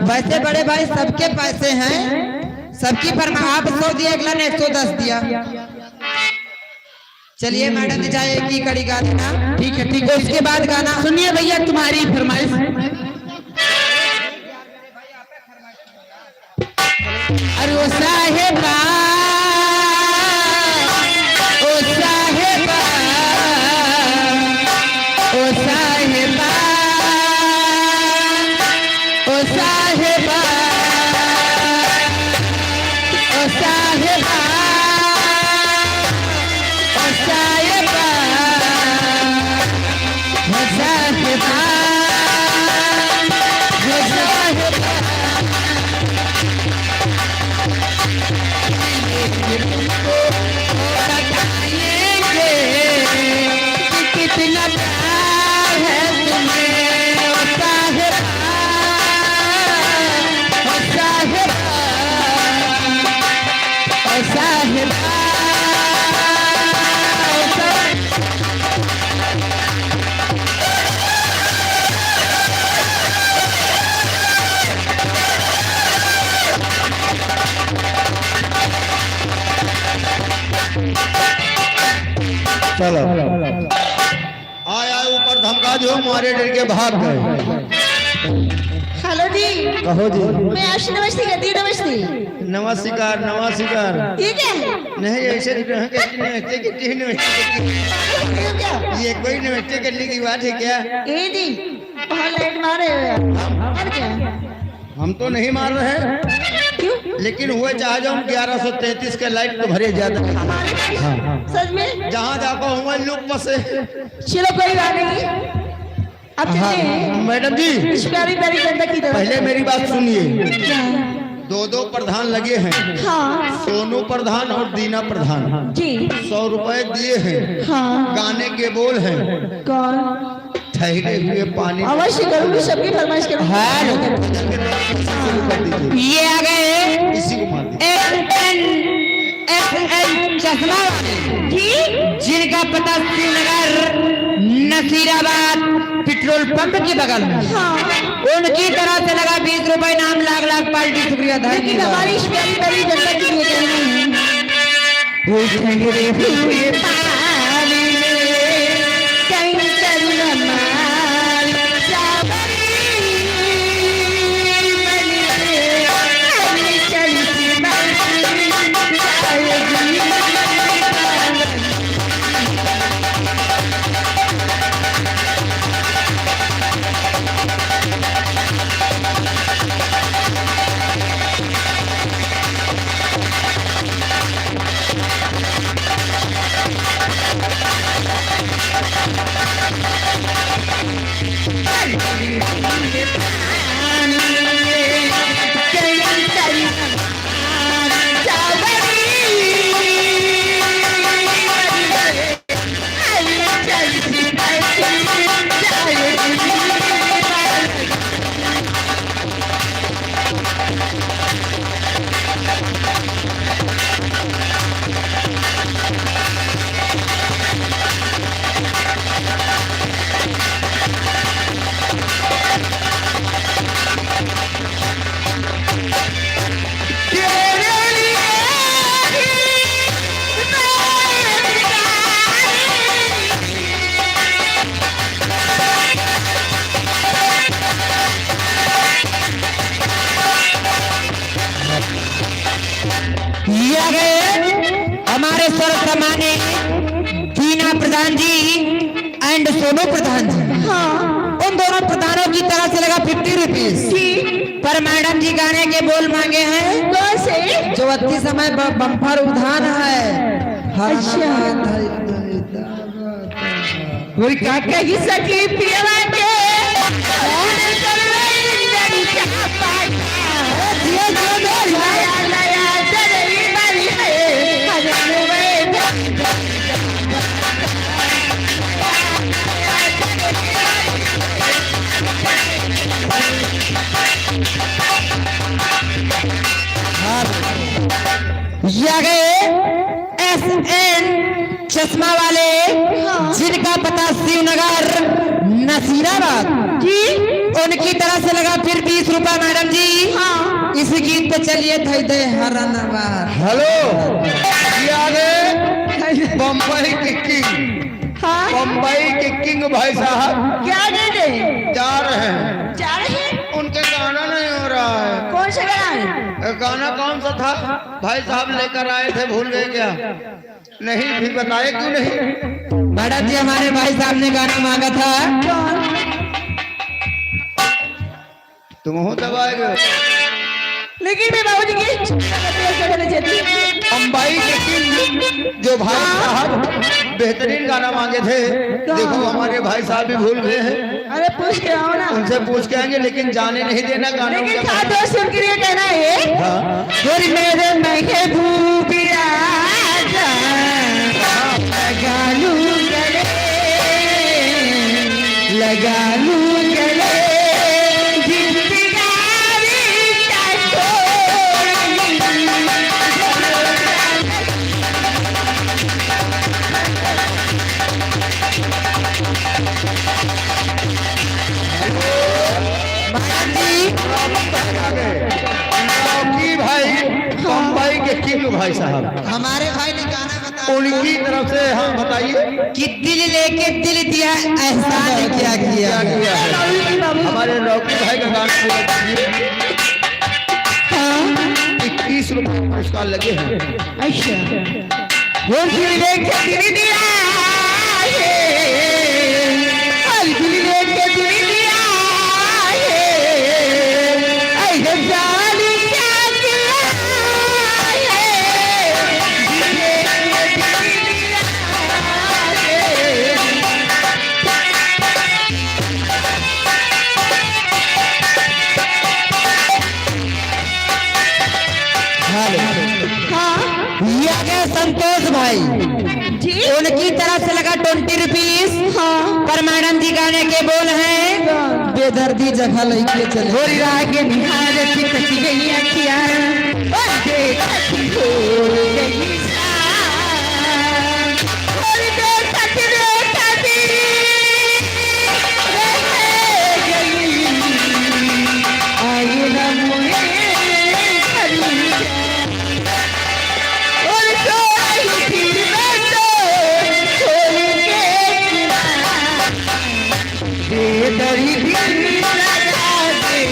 वैसे बड़े भाई सबके पैसे हैं, सबकी फरमा आप 100 दिया, अगला ने 110 दिया। चलिए मैडम जी जाए की कड़ी गा देना। ठीक है ठीक है, उसके बाद गाना सुनिए भैया तुम्हारी फरमाइश। अरे ओ साहेबा, ओ साहेबा, ओ साहेबा, ओ साहेबा, ओ साहेबा, ओ साहेबा, ओ साहेबा, ओ साहेबा, बताएंगे कि कितना प्यार है तुम्हें, ओ साहेबा, ओ साहेबा, ओ साहेबा, ओ साहेबा। चलो आया ऊपर धमका जो मारे डर के भाग गए। हेलो जी, कहो जी। मैं आपसे नमस्ते करती हूँ। नमस्ते। नमस्कार नमस्कार। ठीक है नहीं ऐसे नमस्ते की क्या? ये कोई नमस्ते करने की बात है क्या? ए जी बहुत लाइट मारे हो यार। और क्या? हम तो नहीं मार रहे हैं, क्यों? लेकिन हुए चाहे जो हम 1133 के लाइट तो भरे ज्यादा। सच में? जहाँ जाकर हुआ लोग बसे। चलो कोई बात नहीं, अब चलते हैं मैडम जी प्यारी प्यारी जनता की तरफ। पहले मेरी बात सुनिए। दो प्रधान लगे हैं, हाँ सोनू प्रधान और दीना प्रधान जी। 100 रुपए दिए हैं। हाँ गाने के बोल हैं, कौन? ठहरे हुए पानी। अवश्य करूँगी, सबकी फरमाइश करूँगी। ये आ गए इसी को मार दीजिए। SN चश्मा वाले जी, जिनका पता श्रीनगर नसीराबाद पेट्रोल पंप के बगल में। हाँ उनकी तरफ से लगा 20 रुपए नाम, लाख लाख पार्टी, शुक्रिया लेकिन धन्यवाद। हमारी इस प्यारी प्यारी जनता के लिए कहना है, वो ठहरे हुए पानी में कंकर न मार, सावरी बनी रे, अली चलती बरसी, जाएगी हमारे सर्वसम्मानित दीना प्रधान जी एंड सोनू प्रधान जी। हाँ वो उन दोनों प्रधानों की तरफ से लगा 50 रुपीज। पर मैडम जी गाने के बोल मांगे हैं कैसे? जो अति समय बम्पर उधान है। अच्छा वो काका की सखी पियवा के SN चश्मा वाले जिनका पता शिवनगर नसीराबाद जी, उनकी तरफ से लगा फिर 20 रुपए मैडम जी। इस गीत पे चलिए थई दे हरनाबाद। हेलो ये आगे बम्बई के किंग, बम्बई के किंग भाई साहब क्या दे दे? जा रहे हैं, उनके गाना नहीं हो रहा है। कौन सा गाना है? गाना कौन सा था भाई साहब लेकर आए थे, भूल गए क्या? नहीं भी बताए क्यों नहीं? मैडम जी हमारे भाई साहब ने गाना मांगा था। तुम हो तब आएगे। लेकिन मैं बाबूजी की बम्बई के किंग जो भाई साहब बेहतरीन गाना मांगे थे, देखो हमारे भाई साहब भी भूल गए हैं। अरे पूछ के आओ ना। उनसे पूछ के आएंगे, लेकिन जाने नहीं देना गाना। लेकिन खास तौर से उनके लिए कहना है गोरी मेरे महबूब राजा लगा लूं गले, लगा लूं गले जिंदगानी का छोड़। की भाई बम्बई के किंग भाई साहब हमारे भाई ने गाना बताया, उनकी तरफ से हम बताइए कि दिल लेके दिल दिया एहसान क्या किया। क्या किया है। हमारे लौकी भाई का गाना पूरा कीजिए। 21 रुपए पुरस्कार लगे हैं। अच्छा वो दिल लेके दिल दिया है, दिल लेके दिल दिया है, ऐसे जाने क्या किया है, दिल लेके दिल दिया है। ये आ गए संतोष भाई जी, उनकी तरफ से लगा 20 रुपीज। पर मैडम जी गाने के बोल हैं बेदर्दी जगह लेके चले। गोरी राह के निहार की कसी गई अखियां और देखती हो गई शान, और देखती देखती रह गई आई न मुझे खरी और सोई फिर मैं तो छोड़ के बेदर्दी लगा दे।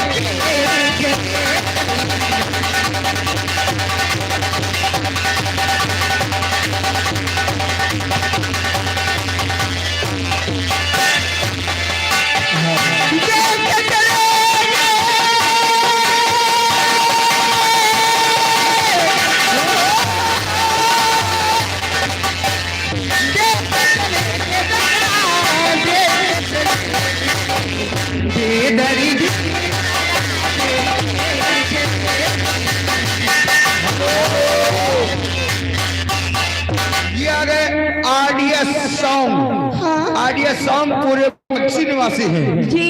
ये आ गए आरडीएस सॉन्ग। आरडीएस सॉन्ग पूरे पक्षी निवासी हैं जी।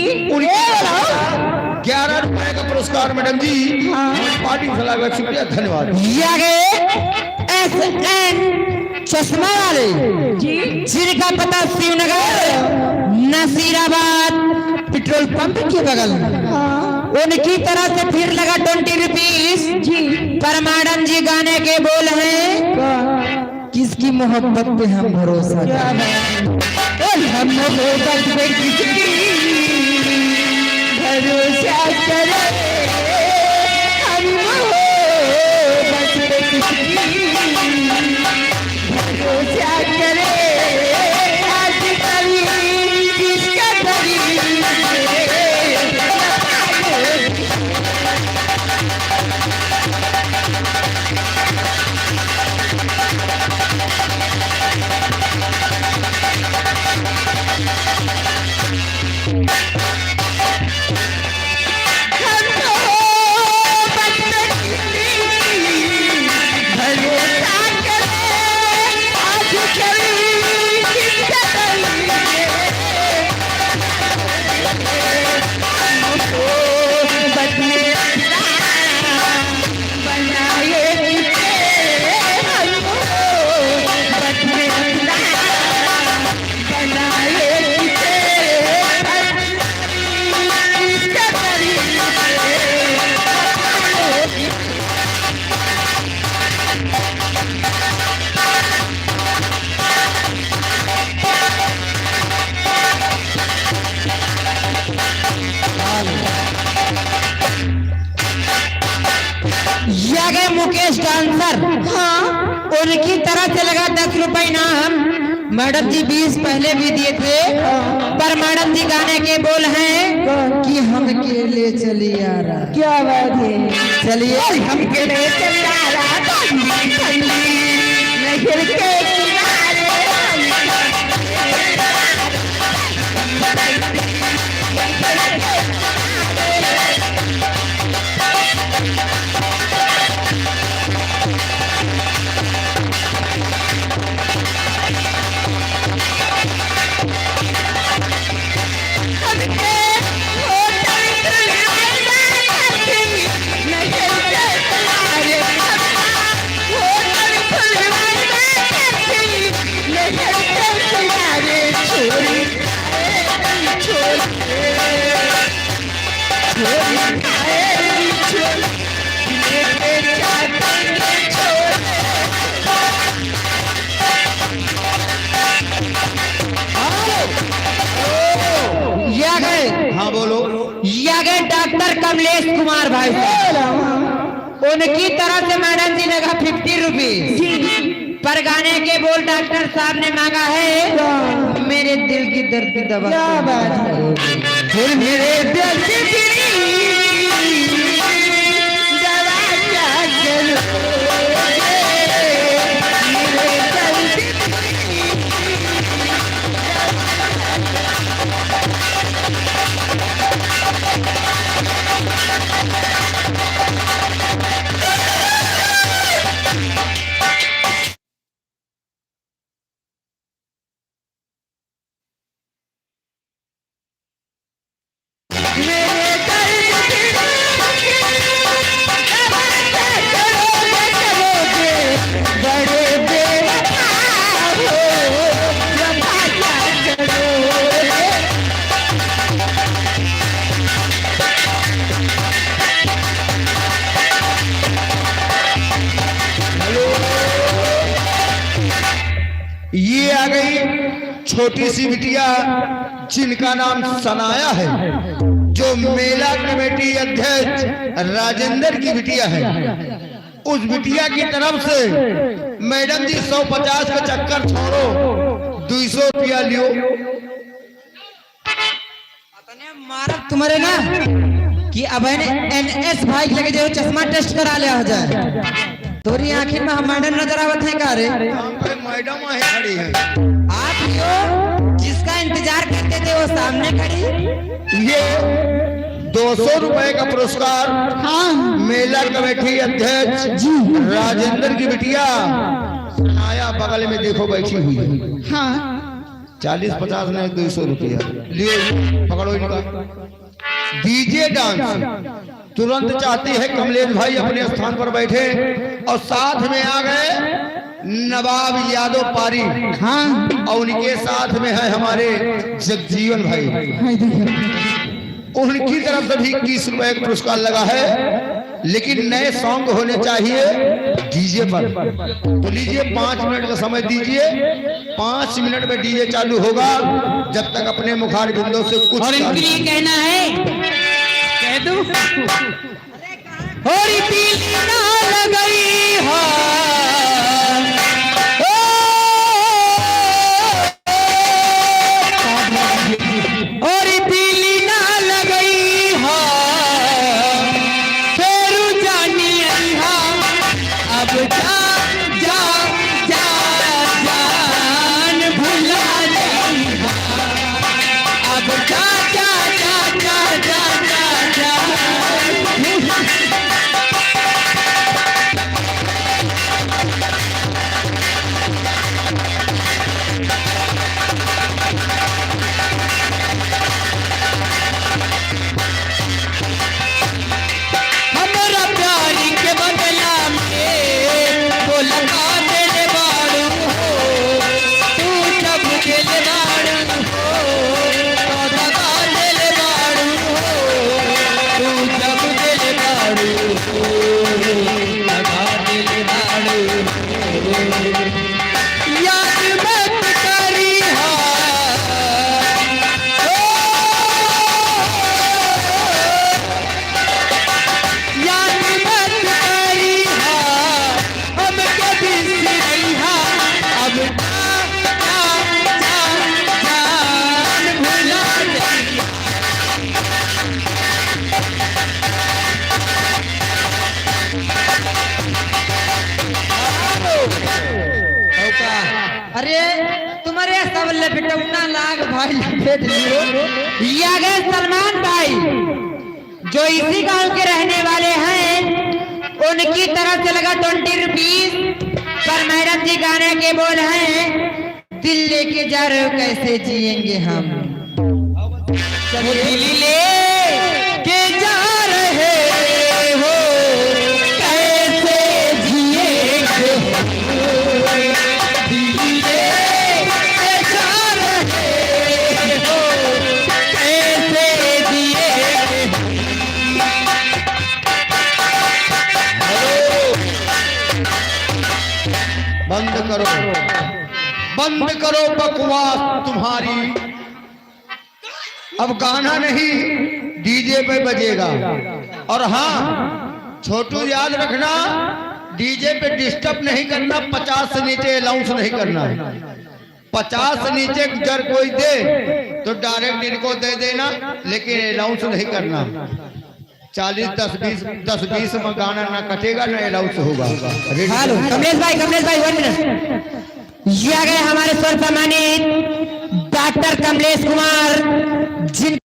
11 रुपए का पुरस्कार मैडम जी। पार्टी फैला शुक्रिया, धन्यवाद। ये आ गए SN चश्मा वाले जी, जिनका पता शिवनगर नसीराबाद पेट्रोल पंप के बगल में। उनकी तरफ से फिर लगा 20 रुपीज जी। पर मैडम जी गाने के बोल हैं किसकी मोहब्बत पे हम भरोसा करें, हम मोहब्बत पे किसकी भरोसा करें, हम मोहब्बत पे किसकी भरोसा करें, आज कभी किसका कभी उनकी तरफ से लगा 10 रुपए इनाम। मैडम जी 20 पहले भी दिए थे, पर मैडम जी गाने के बोल हैं कि हम के ले चली आ रहा। क्या बात है, चलिए हम के ले चली आ रहा, ठंडी ठंडी नहर के किनारे। हाँ बोलो। या गए डॉक्टर कमलेश कुमार भाई साहब, उनकी तरफ से मैडम जी लगा 50 रुपीज, पर गाने के बोल डॉक्टर साहब ने मांगा है मेरे दिल की दर्द की दवा। क्या बात है, फिर मेरे दिल की दवा क्या करूं, मेरे दिल की ये आ गई छोटी सी बिटिया जिनका नाम सनाया है, जो मेला कमेटी अध्यक्ष राजेंद्र की बिटिया है। उस बिटिया की तरफ से मैडम जी 150 का चक्कर छोड़ो, 200 रुपया लियो। मारब तुम्हारे ना कि अब NS भाई लगे जो चश्मा टेस्ट करा लिया जाए। तोरी आखिर में हम मैडम नजर आवत है का रे? मैडम वहीं खड़ी है। आप यो जिसका इंतजार करते थे वो सामने खड़ी। ये 200 रुपए का पुरस्कार मेला कमेटी अध्यक्ष राजेंद्र की बिटिया सनाया बगल में देखो बैठी हुई है। हाँ 40-50 ने 200 रुपया लिए, पकड़ो इनका। डीजे डांस तुरंत चाहती है कमलेश भाई अपने स्थान पर बैठे, और साथ में आ गए नवाब यादव पारी। हाँ और उनके साथ में है हमारे जगजीवन भाई। उनकी तरफ से भी 21 रुपए का पुरस्कार लगा है, लेकिन नए सॉन्ग होने चाहिए डीजे पर। तो लीजिए 5 मिनट का समय दीजिए, 5 मिनट में डीजे चालू होगा। जब तक अपने मुखार बिंदों से कुछ और इनके लिए कहना है, कह दूं और दिल ना लगई हो, और दिल ना लगई हो, फिर जानी हो अब जा जा जा जान भुला नहीं हो, अब जा जा जा जा जा जा हमरा प्यारी के बदला में वो लगा दिल बारू हो, तू जब दिल बारू हो तो लगा दिल बारू हो, तू जब दिल बारू हो लगा दिल बारू हो। याद मत करी हा याद मत करी हा, हम कभी सिरई अरे तुम्हारे सब लपेटना लाग भाई लपेट लियो। ये आ गए सलमान भाई जो इसी गांव के रहने वाले हैं। उनकी तरफ से लगा 20 रुपीज पर मैडम जी गाने के बोल हैं, दिल लेके जा रहे हो कैसे जिएंगे हम। दिल लेके जा रहे हो कैसे जिएंगे, दिल लेके जा रहे हो कैसे जिएंगे। बंद करो बकवास तुम्हारी। अब गाना नहीं डीजे पे बजेगा। और हाँ छोटू याद रखना, डीजे पे डिस्टर्ब नहीं करना, 50 से नीचे अलाउंस नहीं करना है। 50 से नीचे अगर कोई दे तो डायरेक्ट इनको दे देना, लेकिन अलाउंस नहीं करना। 40 10 20 में गाना ना कटेगा ना अलाउंस होगा। हेलो कमलेश भाई 1 मिनट। ये आ गए हमारे स्वर सम्मानित डॉक्टर कमलेश कुमार जिन